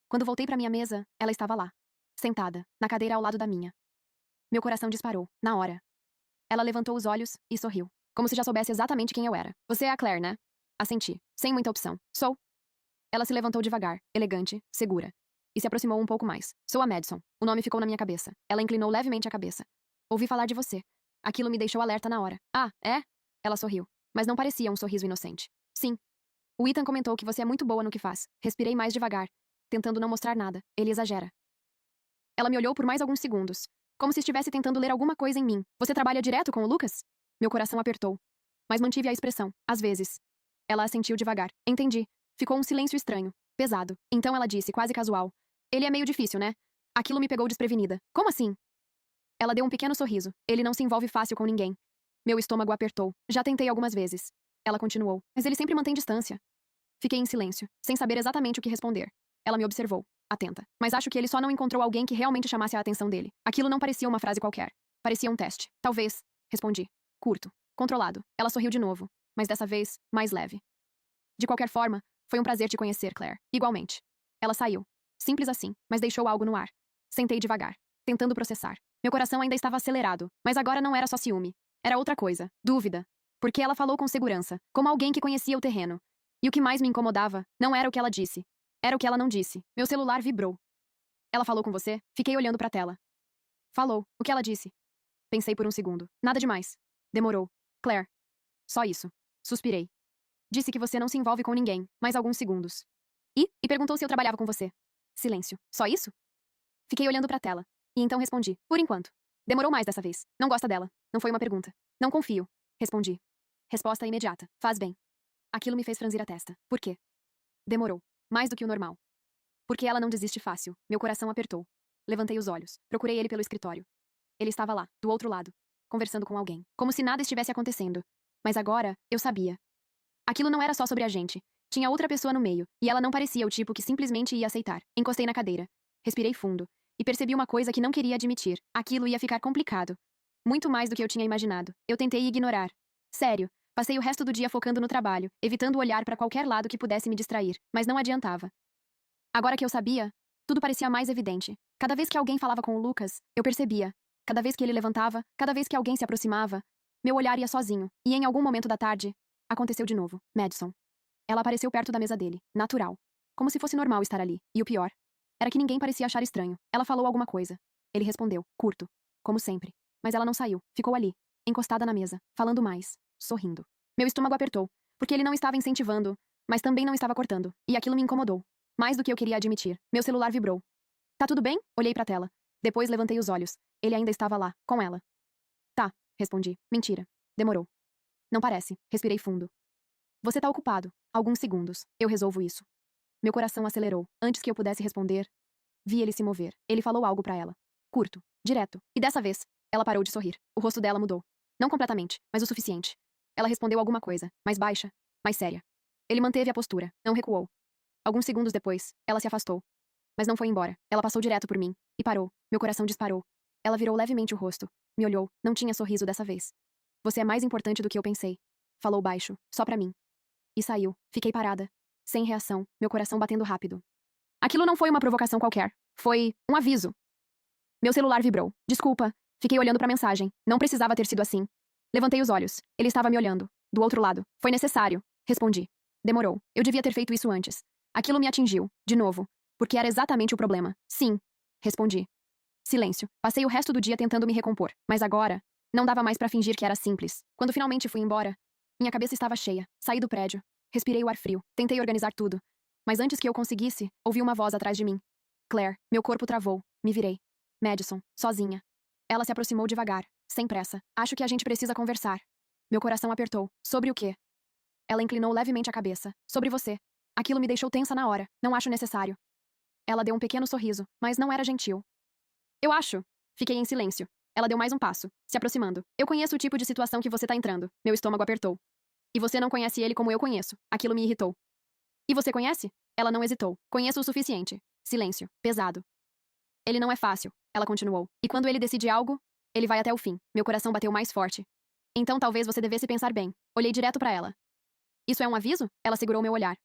Quando voltei pra minha mesa, ela estava lá, sentada, na cadeira ao lado da minha. Meu coração disparou, na hora. Ela levantou os olhos e sorriu, como se já soubesse exatamente quem eu era. Você é a Claire, né? Assenti, sem muita opção. Sou. Ela se levantou devagar, elegante, segura, e se aproximou um pouco mais. Sou a Madison. O nome ficou na minha cabeça. Ela inclinou levemente a cabeça. Ouvi falar de você. Aquilo me deixou alerta na hora. Ah, é? Ela sorriu, mas não parecia um sorriso inocente. Sim. O Ethan comentou que você é muito boa no que faz. Respirei mais devagar, tentando não mostrar nada. Ele exagera. Ela me olhou por mais alguns segundos, como se estivesse tentando ler alguma coisa em mim. Você trabalha direto com o Lucas? Meu coração apertou, mas mantive a expressão. Às vezes. Ela assentiu devagar. Entendi. Ficou um silêncio estranho. Pesado. Então ela disse, quase casual. Ele é meio difícil, né? Aquilo me pegou desprevenida. Como assim? Ela deu um pequeno sorriso. Ele não se envolve fácil com ninguém. Meu estômago apertou. Já tentei algumas vezes. Ela continuou. Mas ele sempre mantém distância. Fiquei em silêncio, sem saber exatamente o que responder. Ela me observou, atenta. Mas acho que ele só não encontrou alguém que realmente chamasse a atenção dele. Aquilo não parecia uma frase qualquer. Parecia um teste. Talvez. Respondi. Curto. Controlado. Ela sorriu de novo. Mas dessa vez, mais leve. De qualquer forma, foi um prazer te conhecer, Claire. Igualmente. Ela saiu. Simples assim, mas deixou algo no ar. Sentei devagar, tentando processar. Meu coração ainda estava acelerado, mas agora não era só ciúme. Era outra coisa. Dúvida. Porque ela falou com segurança, como alguém que conhecia o terreno. E o que mais me incomodava não era o que ela disse. Era o que ela não disse. Meu celular vibrou. Ela falou com você? Fiquei olhando para a tela. Falou. O que ela disse? Pensei por um segundo. Nada demais. Demorou. Claire. Só isso. Suspirei. Disse que você não se envolve com ninguém, mais alguns segundos. E perguntou se eu trabalhava com você. Silêncio. Só isso? Fiquei olhando para a tela. E então respondi. Por enquanto. Demorou mais dessa vez. Não gosta dela. Não foi uma pergunta. Não confio. Respondi. Resposta imediata. Faz bem. Aquilo me fez franzir a testa. Por quê? Demorou. Mais do que o normal. Porque ela não desiste fácil. Meu coração apertou. Levantei os olhos. Procurei ele pelo escritório. Ele estava lá, do outro lado, conversando com alguém. Como se nada estivesse acontecendo. Mas agora, eu sabia. Aquilo não era só sobre a gente. Tinha outra pessoa no meio, e ela não parecia o tipo que simplesmente ia aceitar. Encostei na cadeira. Respirei fundo. E percebi uma coisa que não queria admitir. Aquilo ia ficar complicado. Muito mais do que eu tinha imaginado. Eu tentei ignorar. Sério. Passei o resto do dia focando no trabalho, evitando olhar para qualquer lado que pudesse me distrair, mas não adiantava. Agora que eu sabia, tudo parecia mais evidente. Cada vez que alguém falava com o Lucas, eu percebia. Cada vez que ele levantava, cada vez que alguém se aproximava, meu olhar ia sozinho, e em algum momento da tarde, aconteceu de novo. Madison. Ela apareceu perto da mesa dele, natural. Como se fosse normal estar ali, e o pior era que ninguém parecia achar estranho. Ela falou alguma coisa. Ele respondeu, curto, como sempre. Mas ela não saiu, ficou ali, encostada na mesa, falando mais, sorrindo. Meu estômago apertou, porque ele não estava incentivando, mas também não estava cortando, e aquilo me incomodou. Mais do que eu queria admitir. Meu celular vibrou. Tá tudo bem? Olhei pra tela. Depois levantei os olhos. Ele ainda estava lá, com ela. Tá, respondi. Mentira. Demorou. Não parece. Respirei fundo. Você tá ocupado. Alguns segundos. Eu resolvo isso. Meu coração acelerou. Antes que eu pudesse responder, vi ele se mover. Ele falou algo pra ela. Curto. Direto. E dessa vez, ela parou de sorrir. O rosto dela mudou. Não completamente, mas o suficiente. Ela respondeu alguma coisa, mais baixa, mais séria. Ele manteve a postura, não recuou. Alguns segundos depois, ela se afastou. Mas não foi embora. Ela passou direto por mim. E parou. Meu coração disparou. Ela virou levemente o rosto. Me olhou. Não tinha sorriso dessa vez. Você é mais importante do que eu pensei. Falou baixo, só pra mim. E saiu. Fiquei parada. Sem reação, meu coração batendo rápido. Aquilo não foi uma provocação qualquer. Foi um aviso. Meu celular vibrou. Desculpa. Fiquei olhando pra mensagem. Não precisava ter sido assim. Levantei os olhos. Ele estava me olhando. Do outro lado. Foi necessário. Respondi. Demorou. Eu devia ter feito isso antes. Aquilo me atingiu. De novo. Porque era exatamente o problema. Sim. Respondi. Silêncio. Passei o resto do dia tentando me recompor. Mas agora, não dava mais pra fingir que era simples. Quando finalmente fui embora, minha cabeça estava cheia. Saí do prédio. Respirei o ar frio. Tentei organizar tudo. Mas antes que eu conseguisse, ouvi uma voz atrás de mim. Claire. Meu corpo travou. Me virei. Madison. Sozinha. Ela se aproximou devagar, sem pressa. Acho que a gente precisa conversar. Meu coração apertou. Sobre o quê? Ela inclinou levemente a cabeça. Sobre você. Aquilo me deixou tensa na hora. Não acho necessário. Ela deu um pequeno sorriso, mas não era gentil. Eu acho. Fiquei em silêncio. Ela deu mais um passo, se aproximando. Eu conheço o tipo de situação que você tá entrando. Meu estômago apertou. E você não conhece ele como eu conheço. Aquilo me irritou. E você conhece? Ela não hesitou. Conheço o suficiente. Silêncio. Pesado. Ele não é fácil. Ela continuou. E quando ele decide algo, ele vai até o fim. Meu coração bateu mais forte. Então talvez você devesse pensar bem. Olhei direto pra ela. Isso é um aviso? Ela segurou meu olhar.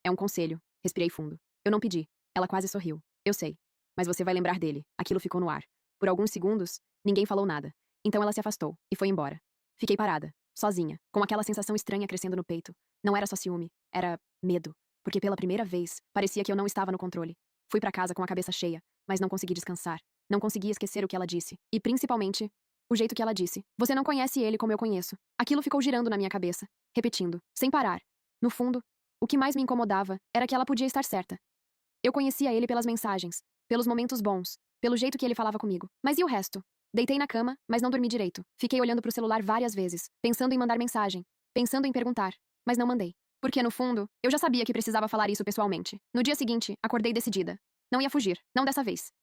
É um conselho. Respirei fundo. Eu não pedi. Ela quase sorriu. Eu sei. Mas você vai lembrar dele. Aquilo ficou no ar. Por alguns segundos, ninguém falou nada. Então ela se afastou e foi embora. Fiquei parada, sozinha, com aquela sensação estranha crescendo no peito. Não era só ciúme, era medo. Porque pela primeira vez, parecia que eu não estava no controle. Fui pra casa com a cabeça cheia, mas não consegui descansar. Não consegui esquecer o que ela disse. E principalmente, o jeito que ela disse. Você não conhece ele como eu conheço. Aquilo ficou girando na minha cabeça, repetindo, sem parar. No fundo, o que mais me incomodava era que ela podia estar certa. Eu conhecia ele pelas mensagens, pelos momentos bons, pelo jeito que ele falava comigo. Mas e o resto? Deitei na cama, mas não dormi direito. Fiquei olhando pro celular várias vezes, pensando em mandar mensagem, pensando em perguntar. mas não mandei. Porque, no fundo, eu já sabia que precisava falar isso pessoalmente. No dia seguinte, acordei decidida. Não ia fugir, não dessa vez.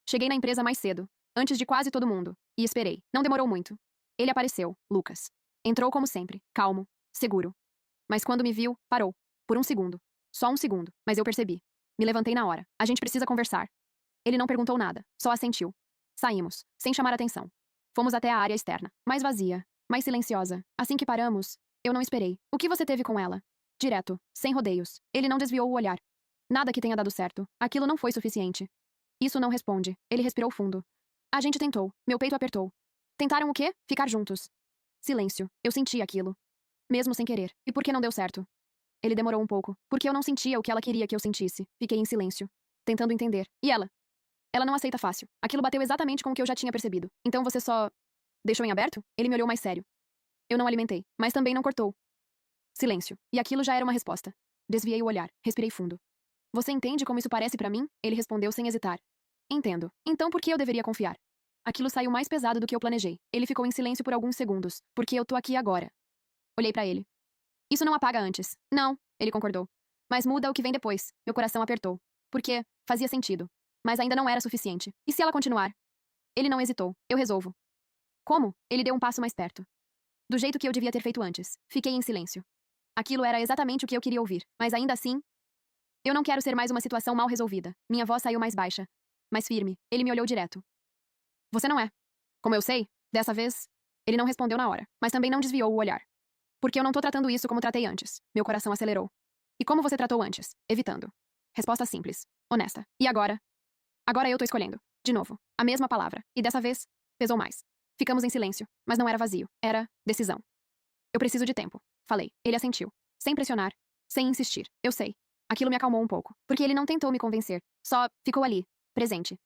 Cheguei na empresa mais cedo, antes de quase todo mundo, e esperei. Não demorou muito. Ele apareceu, Lucas. Entrou como sempre, calmo, seguro. Mas quando me viu, parou. Por um segundo. Só um segundo, mas eu percebi. Me levantei na hora. A gente precisa conversar. Ele não perguntou nada, só assentiu. Saímos, sem chamar atenção. Fomos até a área externa, mais vazia, mais silenciosa. Assim que paramos, eu não esperei. O que você teve com ela? Direto, sem rodeios. Ele não desviou o olhar. Nada que tenha dado certo. Aquilo não foi suficiente. Isso não responde. Ele respirou fundo. A gente tentou. Meu peito apertou. Tentaram o quê? Ficar juntos. Silêncio. Eu senti aquilo. Mesmo sem querer. E por que não deu certo? Ele demorou um pouco, porque eu não sentia o que ela queria que eu sentisse. Fiquei em silêncio, tentando entender. E ela? Ela não aceita fácil. Aquilo bateu exatamente com o que eu já tinha percebido. Então você só deixou em aberto? Ele me olhou mais sério. Eu não alimentei, mas também não cortou. Silêncio. E aquilo já era uma resposta. Desviei o olhar, respirei fundo. Você entende como isso parece pra mim? Ele respondeu sem hesitar. Entendo. Então por que eu deveria confiar? Aquilo saiu mais pesado do que eu planejei. Ele ficou em silêncio por alguns segundos. Porque eu tô aqui agora. Olhei pra ele. Isso não apaga antes. Não, ele concordou. Mas muda o que vem depois. Meu coração apertou. Porque fazia sentido. Mas ainda não era suficiente. E se ela continuar? Ele não hesitou. Eu resolvo. Como? Ele deu um passo mais perto. Do jeito que eu devia ter feito antes. Fiquei em silêncio. Aquilo era exatamente o que eu queria ouvir. Mas ainda assim, eu não quero ser mais uma situação mal resolvida. Minha voz saiu mais baixa. Mais firme. Ele me olhou direto. Você não é. Como eu sei, dessa vez, ele não respondeu na hora. Mas também não desviou o olhar. Porque eu não tô tratando isso como tratei antes. Meu coração acelerou. E como você tratou antes? Evitando. Resposta simples. Honesta. E agora? Agora eu tô escolhendo. De novo. A mesma palavra. E dessa vez, pesou mais. Ficamos em silêncio. Mas não era vazio. Era decisão. Eu preciso de tempo. Falei. Ele assentiu. Sem pressionar. Sem insistir. Eu sei. Aquilo me acalmou um pouco. Porque ele não tentou me convencer. Só ficou ali. Presente.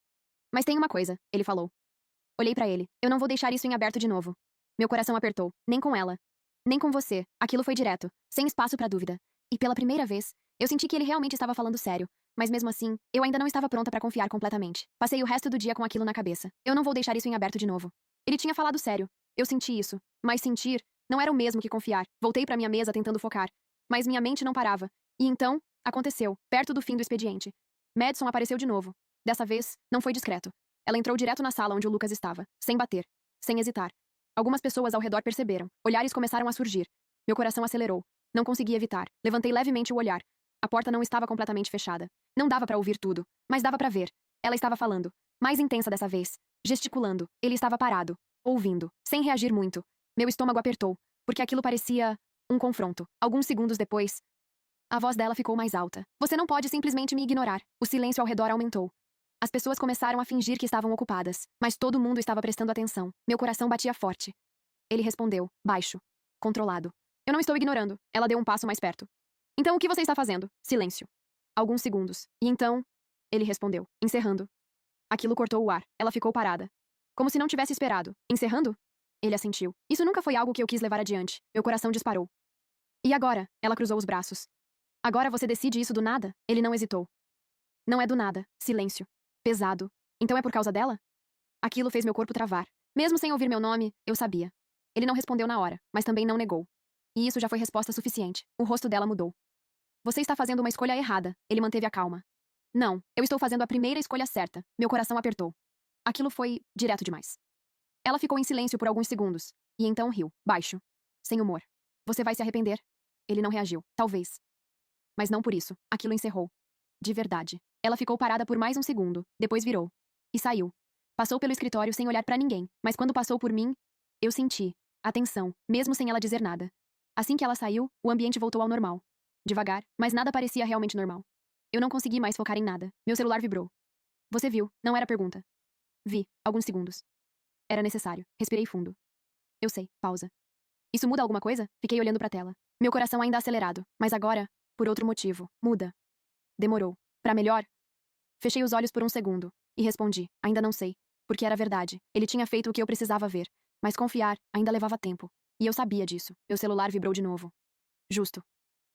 Mas tem uma coisa. Ele falou. Olhei pra ele. Eu não vou deixar isso em aberto de novo. Meu coração apertou. Nem com ela. Nem com você. Aquilo foi direto. Sem espaço pra dúvida. E pela primeira vez, eu senti que ele realmente estava falando sério. Mas mesmo assim, eu ainda não estava pronta pra confiar completamente. Passei o resto do dia com aquilo na cabeça. Eu não vou deixar isso em aberto de novo. Ele tinha falado sério. Eu senti isso. Mas sentir não era o mesmo que confiar. Voltei pra minha mesa tentando focar. Mas minha mente não parava. E então, aconteceu, perto do fim do expediente. Madison apareceu de novo. Dessa vez, não foi discreto. Ela entrou direto na sala onde o Lucas estava, sem bater, sem hesitar. Algumas pessoas ao redor perceberam. Olhares começaram a surgir. Meu coração acelerou. Não consegui evitar. Levantei levemente o olhar. A porta não estava completamente fechada. Não dava pra ouvir tudo, mas dava pra ver. Ela estava falando. Mais intensa dessa vez. Gesticulando. Ele estava parado. Ouvindo. Sem reagir muito. Meu estômago apertou. Porque aquilo parecia um confronto. Alguns segundos depois, a voz dela ficou mais alta. Você não pode simplesmente me ignorar. O silêncio ao redor aumentou. As pessoas começaram a fingir que estavam ocupadas, mas todo mundo estava prestando atenção. Meu coração batia forte. Ele respondeu, baixo, controlado. Eu não estou ignorando. Ela deu um passo mais perto. Então o que você está fazendo? Silêncio. Alguns segundos. E então, ele respondeu, encerrando. Aquilo cortou o ar. Ela ficou parada. Como se não tivesse esperado. Encerrando? Ele assentiu. Isso nunca foi algo que eu quis levar adiante. Meu coração disparou. E agora? Ela cruzou os braços. Agora você decide isso do nada? Ele não hesitou. Não é do nada. Silêncio. Pesado. Então é por causa dela? Aquilo fez meu corpo travar. Mesmo sem ouvir meu nome, eu sabia. Ele não respondeu na hora, mas também não negou. E isso já foi resposta suficiente. O rosto dela mudou. Você está fazendo uma escolha errada. Ele manteve a calma. Não, eu estou fazendo a primeira escolha certa. Meu coração apertou. Aquilo foi direto demais. Ela ficou em silêncio por alguns segundos. E então riu, baixo. Sem humor. Você vai se arrepender? Ele não reagiu. Talvez. Mas não por isso. Aquilo encerrou. De verdade. Ela ficou parada por mais um segundo, depois virou. E saiu. Passou pelo escritório sem olhar pra ninguém, mas quando passou por mim, eu senti atenção, mesmo sem ela dizer nada. Assim que ela saiu, o ambiente voltou ao normal. Devagar, mas nada parecia realmente normal. Eu não consegui mais focar em nada. Meu celular vibrou. Você viu, não era pergunta. Vi, alguns segundos. Era necessário. Respirei fundo. Eu sei, pausa. Isso muda alguma coisa? Fiquei olhando pra tela. Meu coração ainda acelerado, mas agora, por outro motivo, muda. Demorou. Pra melhor? Fechei os olhos por um segundo e respondi, ainda não sei, porque era verdade. Ele tinha feito o que eu precisava ver, mas confiar ainda levava tempo. E eu sabia disso. Meu celular vibrou de novo. Justo.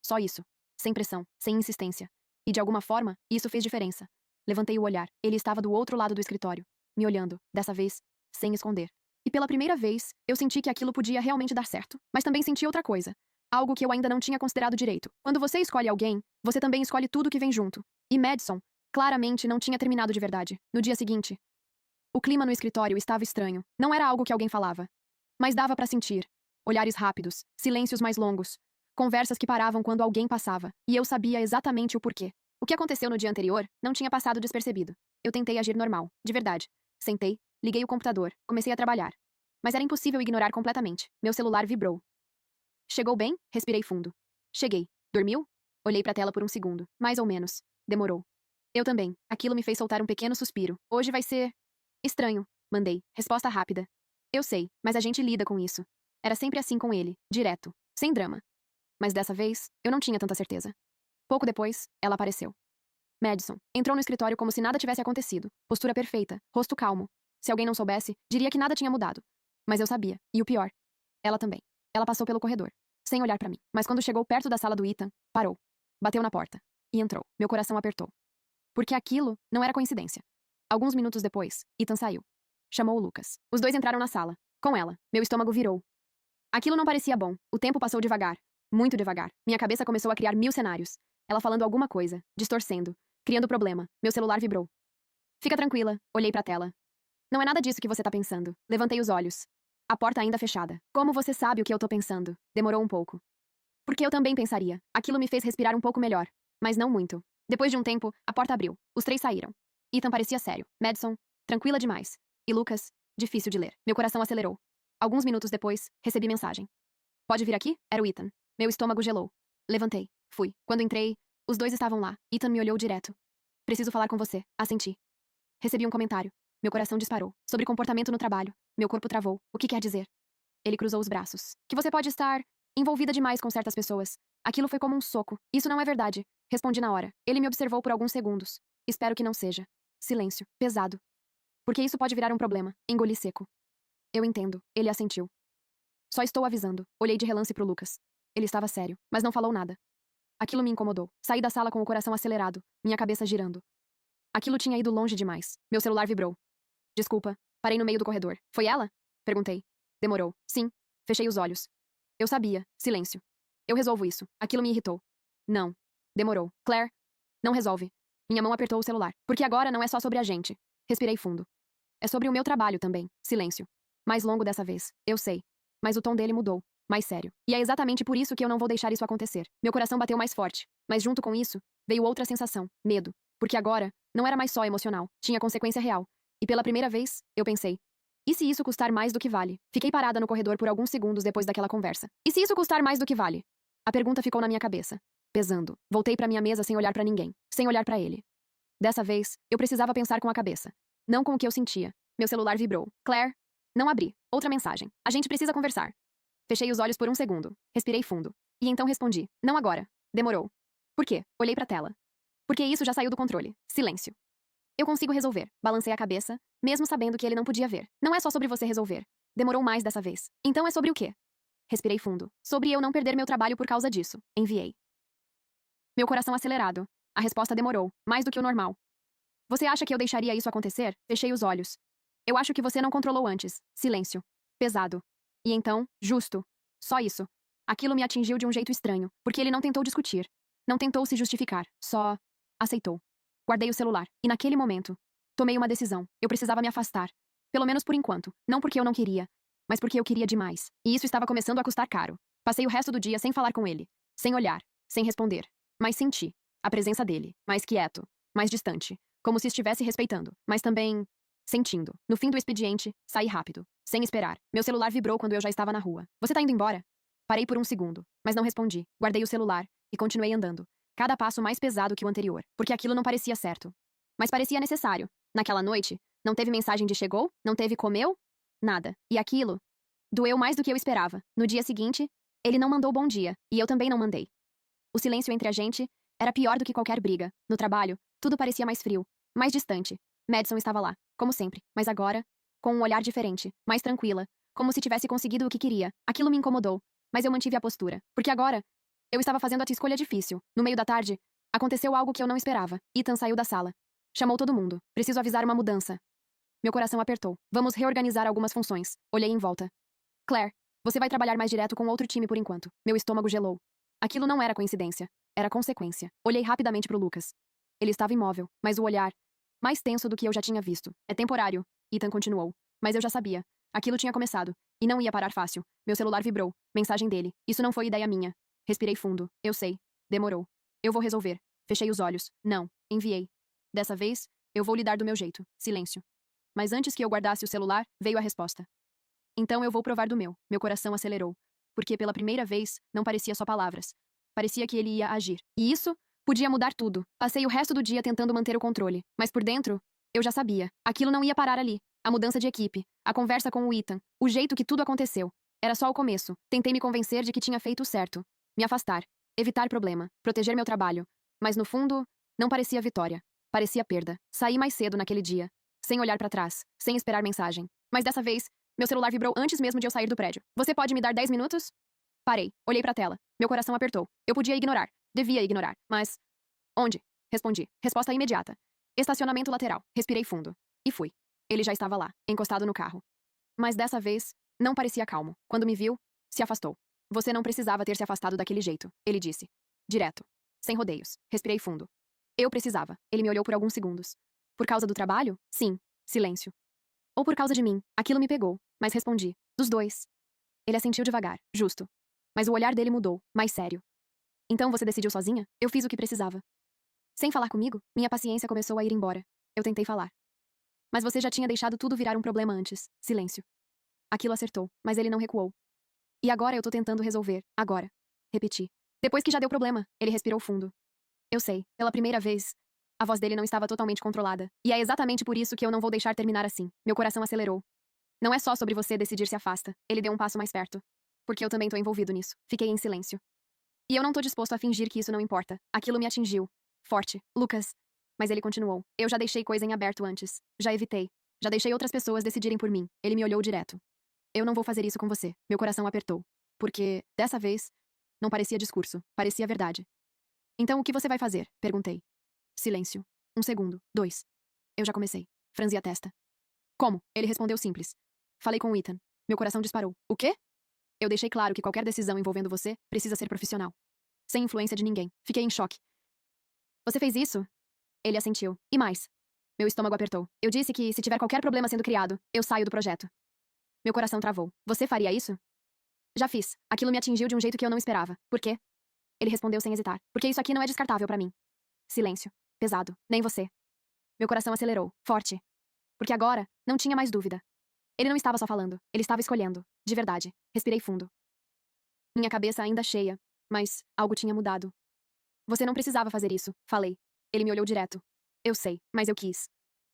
Só isso. Sem pressão, sem insistência. E de alguma forma, isso fez diferença. Levantei o olhar. Ele estava do outro lado do escritório, me olhando, dessa vez, sem esconder. E pela primeira vez, eu senti que aquilo podia realmente dar certo. Mas também senti outra coisa. Algo que eu ainda não tinha considerado direito. Quando você escolhe alguém, você também escolhe tudo que vem junto. E Madison, claramente, não tinha terminado de verdade. No dia seguinte, o clima no escritório estava estranho. Não era algo que alguém falava. Mas dava para sentir. Olhares rápidos, silêncios mais longos, conversas que paravam quando alguém passava. E eu sabia exatamente o porquê. O que aconteceu no dia anterior não tinha passado despercebido. Eu tentei agir normal, de verdade. Sentei, liguei o computador, comecei a trabalhar. Mas era impossível ignorar completamente. Meu celular vibrou. Chegou bem? Respirei fundo. Cheguei. Dormiu? Olhei para a tela por um segundo. Mais ou menos. Demorou. Eu também. Aquilo me fez soltar um pequeno suspiro. Hoje vai ser estranho. Mandei. Resposta rápida. Eu sei, mas a gente lida com isso. Era sempre assim com ele, direto, sem drama. Mas dessa vez, eu não tinha tanta certeza. Pouco depois, ela apareceu. Madison entrou no escritório como se nada tivesse acontecido. Postura perfeita, rosto calmo. Se alguém não soubesse, diria que nada tinha mudado. Mas eu sabia, e o pior, ela também. Ela passou pelo corredor, sem olhar para mim. Mas quando chegou perto da sala do Ethan, parou. Bateu na porta. E entrou. Meu coração apertou. Porque aquilo não era coincidência. Alguns minutos depois, Ethan saiu. Chamou o Lucas. Os dois entraram na sala. Com ela, meu estômago virou. Aquilo não parecia bom. O tempo passou devagar. Muito devagar. Minha cabeça começou a criar 1000 cenários. Ela falando alguma coisa, distorcendo, criando problema. Meu celular vibrou. Fica tranquila. Olhei pra tela. Não é nada disso que você tá pensando. Levantei os olhos. A porta ainda fechada. Como você sabe o que eu tô pensando? Demorou um pouco. Porque eu também pensaria. Aquilo me fez respirar um pouco melhor. Mas não muito. Depois de um tempo, a porta abriu. Os três saíram. Ethan parecia sério. Madison, tranquila demais. E Lucas, difícil de ler. Meu coração acelerou. Alguns minutos depois, recebi mensagem. Pode vir aqui? Era o Ethan. Meu estômago gelou. Levantei. Fui. Quando entrei, os dois estavam lá. Ethan me olhou direto. Preciso falar com você. Assenti. Recebi um comentário. Meu coração disparou. Sobre comportamento no trabalho. Meu corpo travou. O que quer dizer? Ele cruzou os braços. Que você pode estar envolvida demais com certas pessoas. Aquilo foi como um soco. Isso não é verdade. Respondi na hora. Ele me observou por alguns segundos. Espero que não seja. Silêncio. Pesado. Porque isso pode virar um problema. Engoli seco. Eu entendo. Ele assentiu. Só estou avisando. Olhei de relance pro Lucas. Ele estava sério, mas não falou nada. Aquilo me incomodou. Saí da sala com o coração acelerado, minha cabeça girando. Aquilo tinha ido longe demais. Meu celular vibrou. Desculpa. Parei no meio do corredor. Foi ela? Perguntei. Demorou. Sim. Fechei os olhos. Eu sabia. Silêncio. Eu resolvo isso. Aquilo me irritou. Não. Demorou. Claire. Não resolve. Minha mão apertou o celular. Porque agora não é só sobre a gente. Respirei fundo. É sobre o meu trabalho também. Silêncio. Mais longo dessa vez. Eu sei. Mas o tom dele mudou. Mais sério. E é exatamente por isso que eu não vou deixar isso acontecer. Meu coração bateu mais forte. Mas junto com isso, veio outra sensação. Medo. Porque agora, não era mais só emocional. Tinha consequência real. E pela primeira vez, eu pensei. E se isso custar mais do que vale? Fiquei parada no corredor por alguns segundos depois daquela conversa. E se isso custar mais do que vale? A pergunta ficou na minha cabeça. Pesando. Voltei pra minha mesa sem olhar pra ninguém. Sem olhar pra ele. Dessa vez, eu precisava pensar com a cabeça. Não com o que eu sentia. Meu celular vibrou. Claire. Não abri. Outra mensagem. A gente precisa conversar. Fechei os olhos por um segundo. Respirei fundo. E então respondi. Não agora. Demorou. Por quê? Olhei pra tela. Porque isso já saiu do controle. Silêncio. Eu consigo resolver. Balancei a cabeça, mesmo sabendo que ele não podia ver. Não é só sobre você resolver. Demorou mais dessa vez. Então é sobre o quê? Respirei fundo. Sobre eu não perder meu trabalho por causa disso. Enviei. Meu coração acelerado. A resposta demorou. Mais do que o normal. Você acha que eu deixaria isso acontecer? Fechei os olhos. Eu acho que você não controlou antes. Silêncio. Pesado. E então, justo. Só isso. Aquilo me atingiu de um jeito estranho, porque ele não tentou discutir. Não tentou se justificar. Só aceitou. Guardei o celular. E naquele momento, tomei uma decisão. Eu precisava me afastar. Pelo menos por enquanto. Não porque eu não queria, mas porque eu queria demais. E isso estava começando a custar caro. Passei o resto do dia sem falar com ele. Sem olhar. Sem responder. Mas senti a presença dele. Mais quieto. Mais distante. Como se estivesse respeitando. Mas também sentindo. No fim do expediente, saí rápido. Sem esperar. Meu celular vibrou quando eu já estava na rua. Você tá indo embora? Parei por um segundo, mas não respondi. Guardei o celular e continuei andando. Cada passo mais pesado que o anterior, porque aquilo não parecia certo. Mas parecia necessário. Naquela noite, não teve mensagem de chegou? Não teve comeu? Nada. E aquilo doeu mais do que eu esperava. No dia seguinte, ele não mandou bom dia, e eu também não mandei. O silêncio entre a gente era pior do que qualquer briga. No trabalho, tudo parecia mais frio, mais distante. Madison estava lá, como sempre, mas agora, com um olhar diferente, mais tranquila, como se tivesse conseguido o que queria. Aquilo me incomodou, mas eu mantive a postura, porque agora eu estava fazendo a escolha difícil. No meio da tarde, aconteceu algo que eu não esperava. Ethan saiu da sala. Chamou todo mundo. Preciso avisar uma mudança. Meu coração apertou. Vamos reorganizar algumas funções. Olhei em volta. Claire, Você vai trabalhar mais direto com outro time por enquanto. Meu estômago gelou. Aquilo não era coincidência. Era consequência. Olhei rapidamente pro Lucas. Ele estava imóvel, mas o olhar, mais tenso do que eu já tinha visto. É temporário, Ethan continuou. Mas eu já sabia. Aquilo tinha começado. E não ia parar fácil. Meu celular vibrou. Mensagem dele. Isso não foi ideia minha. Respirei fundo. Eu sei. Demorou. Eu vou resolver. Fechei os olhos. Não. Enviei. Dessa vez, eu vou lidar do meu jeito. Silêncio. Mas antes que eu guardasse o celular, veio a resposta. Então eu vou provar do meu. Meu coração acelerou. Porque pela primeira vez, não parecia só palavras. Parecia que ele ia agir. E isso podia mudar tudo. Passei o resto do dia tentando manter o controle. Mas por dentro, eu já sabia. Aquilo não ia parar ali. A mudança de equipe, a conversa com o Ethan, o jeito que tudo aconteceu. Era só o começo. Tentei me convencer de que tinha feito o certo. Me afastar. Evitar problema. Proteger meu trabalho. Mas no fundo, não parecia vitória. Parecia perda. Saí mais cedo naquele dia. Sem olhar para trás. Sem esperar mensagem. Mas dessa vez, meu celular vibrou antes mesmo de eu sair do prédio. Você pode me dar 10 minutos? Parei. Olhei para a tela. Meu coração apertou. Eu podia ignorar. Devia ignorar. Mas. Onde? Respondi. Resposta imediata. Estacionamento lateral. Respirei fundo. E fui. Ele já estava lá, encostado no carro. Mas dessa vez, não parecia calmo. Quando me viu, se afastou. Você não precisava ter se afastado daquele jeito, ele disse. Direto. Sem rodeios. Respirei fundo. Eu precisava. Ele me olhou por alguns segundos. Por causa do trabalho? Sim. Silêncio. Ou por causa de mim? Aquilo me pegou. Mas respondi. Dos dois. Ele assentiu devagar. Justo. Mas o olhar dele mudou, mais sério. Então você decidiu sozinha? Eu fiz o que precisava. Sem falar comigo, minha paciência começou a ir embora. Eu tentei falar. Mas você já tinha deixado tudo virar um problema antes. Silêncio. Aquilo acertou, mas ele não recuou. E agora eu tô tentando resolver. Agora. Repeti. Depois que já deu problema, ele respirou fundo. Eu sei, pela primeira vez. A voz dele não estava totalmente controlada. E é exatamente por isso que eu não vou deixar terminar assim. Meu coração acelerou. Não é só sobre você decidir se afasta. Ele deu um passo mais perto. Porque eu também tô envolvido nisso. Fiquei em silêncio. E eu não tô disposto a fingir que isso não importa. Aquilo me atingiu. Forte. Lucas. Mas ele continuou. Eu já deixei coisa em aberto antes. Já evitei. Já deixei outras pessoas decidirem por mim. Ele me olhou direto. Eu não vou fazer isso com você. Meu coração apertou. Porque, dessa vez, não parecia discurso. Parecia verdade. Então o que você vai fazer? Perguntei. Silêncio. Um segundo. 2. Eu já comecei. Franzi a testa. Como? Ele respondeu simples. Falei com o Ethan. Meu coração disparou. O quê? Eu deixei claro que qualquer decisão envolvendo você precisa ser profissional. Sem influência de ninguém. Fiquei em choque. Você fez isso? Ele assentiu. E mais? Meu estômago apertou. Eu disse que, se tiver qualquer problema sendo criado, eu saio do projeto. Meu coração travou. Você faria isso? Já fiz. Aquilo me atingiu de um jeito que eu não esperava. Por quê? Ele respondeu sem hesitar. Porque isso aqui não é descartável pra mim. Silêncio. Pesado. Nem você. Meu coração acelerou. Forte. Porque agora, não tinha mais dúvida. Ele não estava só falando. Ele estava escolhendo. De verdade. Respirei fundo. Minha cabeça ainda cheia. Mas algo tinha mudado. Você não precisava fazer isso. Falei. Ele me olhou direto. Eu sei, mas eu quis.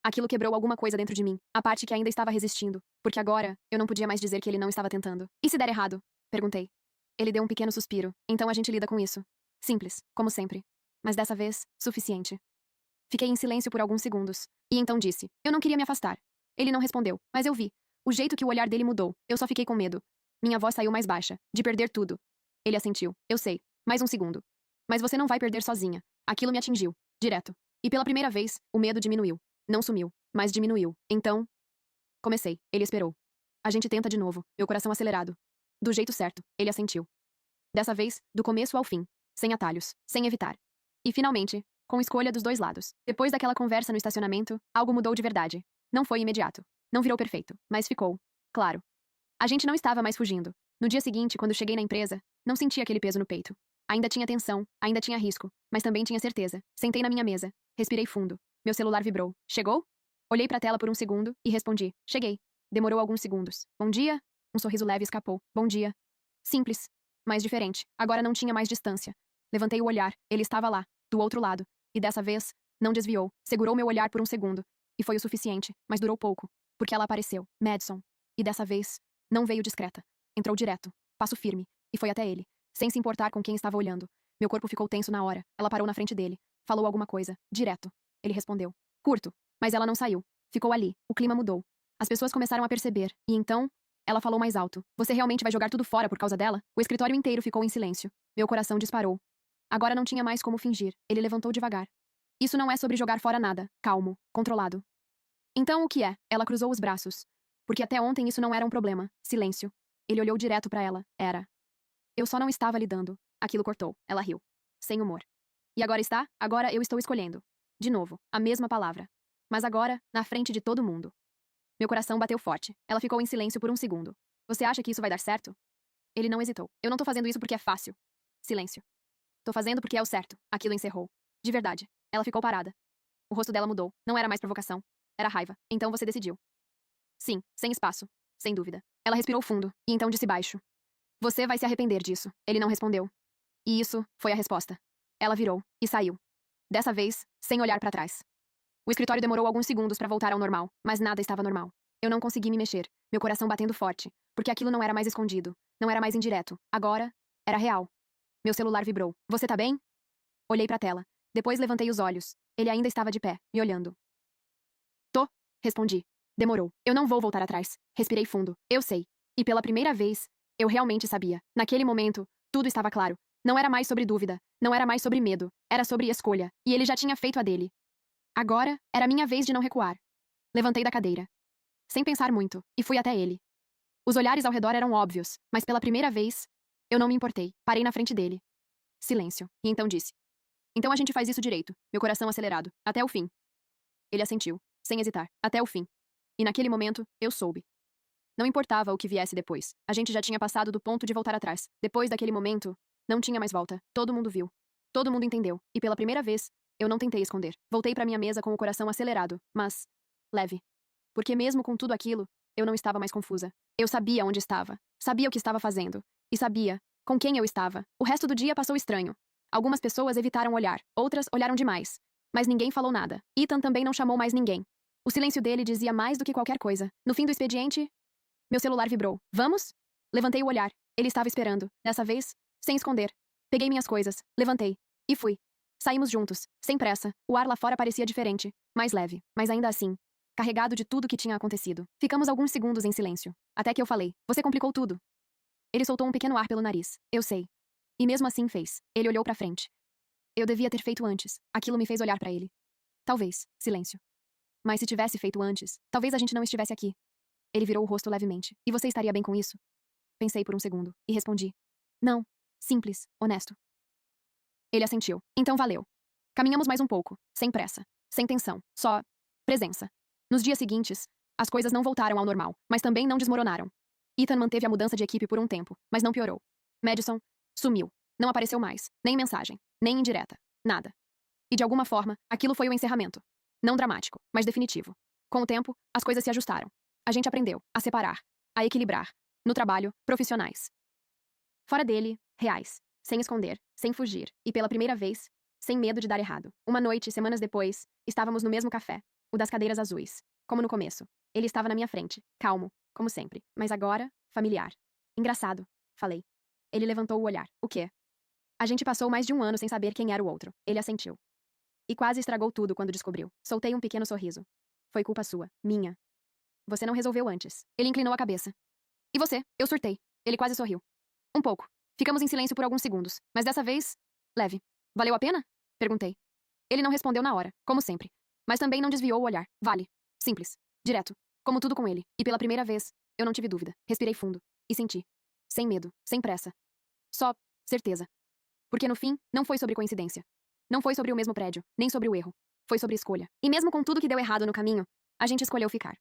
Aquilo quebrou alguma coisa dentro de mim, a parte que ainda estava resistindo, porque agora eu não podia mais dizer que ele não estava tentando. E se der errado? Perguntei. Ele deu um pequeno suspiro. Então a gente lida com isso. Simples, como sempre. Mas dessa vez, suficiente. Fiquei em silêncio por alguns segundos. E então disse: Eu não queria me afastar. Ele não respondeu, mas eu vi. O jeito que o olhar dele mudou. Eu só fiquei com medo. Minha voz saiu mais baixa, de perder tudo. Ele assentiu. Eu sei. Mais um segundo. Mas você não vai perder sozinha. Aquilo me atingiu. Direto. E pela primeira vez, o medo diminuiu. Não sumiu, mas diminuiu. Então. Comecei. Ele esperou. A gente tenta de novo, meu coração acelerado. Do jeito certo, ele assentiu. Dessa vez, do começo ao fim. Sem atalhos, sem evitar. E finalmente, com escolha dos dois lados. Depois daquela conversa no estacionamento, algo mudou de verdade. Não foi imediato. Não virou perfeito, mas ficou. Claro. A gente não estava mais fugindo. No dia seguinte, quando cheguei na empresa, não senti aquele peso no peito. Ainda tinha tensão, ainda tinha risco, mas também tinha certeza. Sentei na minha mesa. Respirei fundo. Meu celular vibrou. Chegou? Olhei para a tela por um segundo e respondi. Cheguei. Demorou alguns segundos. Bom dia? Um sorriso leve escapou. Bom dia. Simples. Mas diferente. Agora não tinha mais distância. Levantei o olhar. Ele estava lá, do outro lado. E dessa vez, não desviou. Segurou meu olhar por um segundo. E foi o suficiente, mas durou pouco. Porque ela apareceu. Madison. E dessa vez, não veio discreta. Entrou direto. Passo firme. E foi até ele. Sem se importar com quem estava olhando. Meu corpo ficou tenso na hora. Ela parou na frente dele. Falou alguma coisa. Direto. Ele respondeu. Curto. Mas ela não saiu. Ficou ali. O clima mudou. As pessoas começaram a perceber. E então, ela falou mais alto. Você realmente vai jogar tudo fora por causa dela? O escritório inteiro ficou em silêncio. Meu coração disparou. Agora não tinha mais como fingir. Ele levantou devagar. Isso não é sobre jogar fora nada. Calmo. Controlado. Então o que é? Ela cruzou os braços. Porque até ontem isso não era um problema. Silêncio. Ele olhou direto pra ela. Era. Eu só não estava lidando. Aquilo cortou. Ela riu. Sem humor. E agora está? Agora eu estou escolhendo. De novo, a mesma palavra. Mas agora, na frente de todo mundo. Meu coração bateu forte. Ela ficou em silêncio por um segundo. Você acha que isso vai dar certo? Ele não hesitou. Eu não tô fazendo isso porque é fácil. Silêncio. Tô fazendo porque é o certo. Aquilo encerrou. De verdade. Ela ficou parada. O rosto dela mudou. Não era mais provocação. Era raiva. Então você decidiu. Sim, sem espaço. Sem dúvida. Ela respirou fundo, e então disse baixo. Você vai se arrepender disso. Ele não respondeu. E isso foi a resposta. Ela virou e saiu. Dessa vez, sem olhar pra trás. O escritório demorou alguns segundos pra voltar ao normal, mas nada estava normal. Eu não consegui me mexer, meu coração batendo forte, porque aquilo não era mais escondido, não era mais indireto. Agora, era real. Meu celular vibrou. Você tá bem? Olhei pra tela. Depois levantei os olhos. Ele ainda estava de pé, me olhando. Tô, respondi. Demorou. Eu não vou voltar atrás. Respirei fundo. Eu sei. E pela primeira vez, eu realmente sabia. Naquele momento, tudo estava claro. Não era mais sobre dúvida, não era mais sobre medo, era sobre escolha, e ele já tinha feito a dele. Agora, era minha vez de não recuar. Levantei da cadeira. Sem pensar muito, e fui até ele. Os olhares ao redor eram óbvios, mas pela primeira vez, eu não me importei. Parei na frente dele. Silêncio. E então disse. Então a gente faz isso direito. Meu coração acelerado. Até o fim. Ele assentiu, sem hesitar. Até o fim. E naquele momento, eu soube. Não importava o que viesse depois. A gente já tinha passado do ponto de voltar atrás. Depois daquele momento, não tinha mais volta. Todo mundo viu. Todo mundo entendeu. E pela primeira vez, eu não tentei esconder. Voltei para minha mesa com o coração acelerado, mas leve. Porque mesmo com tudo aquilo, eu não estava mais confusa. Eu sabia onde estava. Sabia o que estava fazendo. E sabia com quem eu estava. O resto do dia passou estranho. Algumas pessoas evitaram olhar. Outras olharam demais. Mas ninguém falou nada. Ethan também não chamou mais ninguém. O silêncio dele dizia mais do que qualquer coisa. No fim do expediente, meu celular vibrou. Vamos? Levantei o olhar. Ele estava esperando. Dessa vez, sem esconder. Peguei minhas coisas, levantei. E fui. Saímos juntos, sem pressa. O ar lá fora parecia diferente. Mais leve, mas ainda assim. Carregado de tudo que tinha acontecido. Ficamos alguns segundos em silêncio. Até que eu falei. Você complicou tudo. Ele soltou um pequeno ar pelo nariz. Eu sei. E mesmo assim fez. Ele olhou pra frente. Eu devia ter feito antes. Aquilo me fez olhar pra ele. Talvez. Silêncio. Mas se tivesse feito antes, talvez a gente não estivesse aqui. Ele virou o rosto levemente. E você estaria bem com isso? Pensei por um segundo. E respondi. Não. Simples. Honesto. Ele assentiu. Então valeu. Caminhamos mais um pouco. Sem pressa. Sem tensão. Só. Presença. Nos dias seguintes, as coisas não voltaram ao normal, mas também não desmoronaram. Ethan manteve a mudança de equipe por um tempo, mas não piorou. Madison sumiu. Não apareceu mais. Nem mensagem. Nem indireta. Nada. E de alguma forma, aquilo foi o encerramento. Não dramático, mas definitivo. Com o tempo, as coisas se ajustaram. A gente aprendeu a separar, a equilibrar. No trabalho, profissionais. Fora dele, reais. Sem esconder, sem fugir. E pela primeira vez, sem medo de dar errado. Uma noite, semanas depois, estávamos no mesmo café. O das cadeiras azuis. Como no começo. Ele estava na minha frente, calmo, como sempre. Mas agora, familiar. Engraçado, falei. Ele levantou o olhar. O quê? A gente passou mais de um ano sem saber quem era o outro. Ele assentiu. E quase estragou tudo quando descobriu. Soltei um pequeno sorriso. Foi culpa sua. Minha. Você não resolveu antes. Ele inclinou a cabeça. E você? Eu surtei. Ele quase sorriu. Um pouco. Ficamos em silêncio por alguns segundos, mas dessa vez, leve. Valeu a pena? Perguntei. Ele não respondeu na hora, como sempre. Mas também não desviou o olhar. Vale. Simples. Direto. Como tudo com ele. E pela primeira vez, eu não tive dúvida. Respirei fundo. E senti. Sem medo. Sem pressa. Só certeza. Porque no fim, não foi sobre coincidência. Não foi sobre o mesmo prédio, nem sobre o erro. Foi sobre escolha. E mesmo com tudo que deu errado no caminho, a gente escolheu ficar.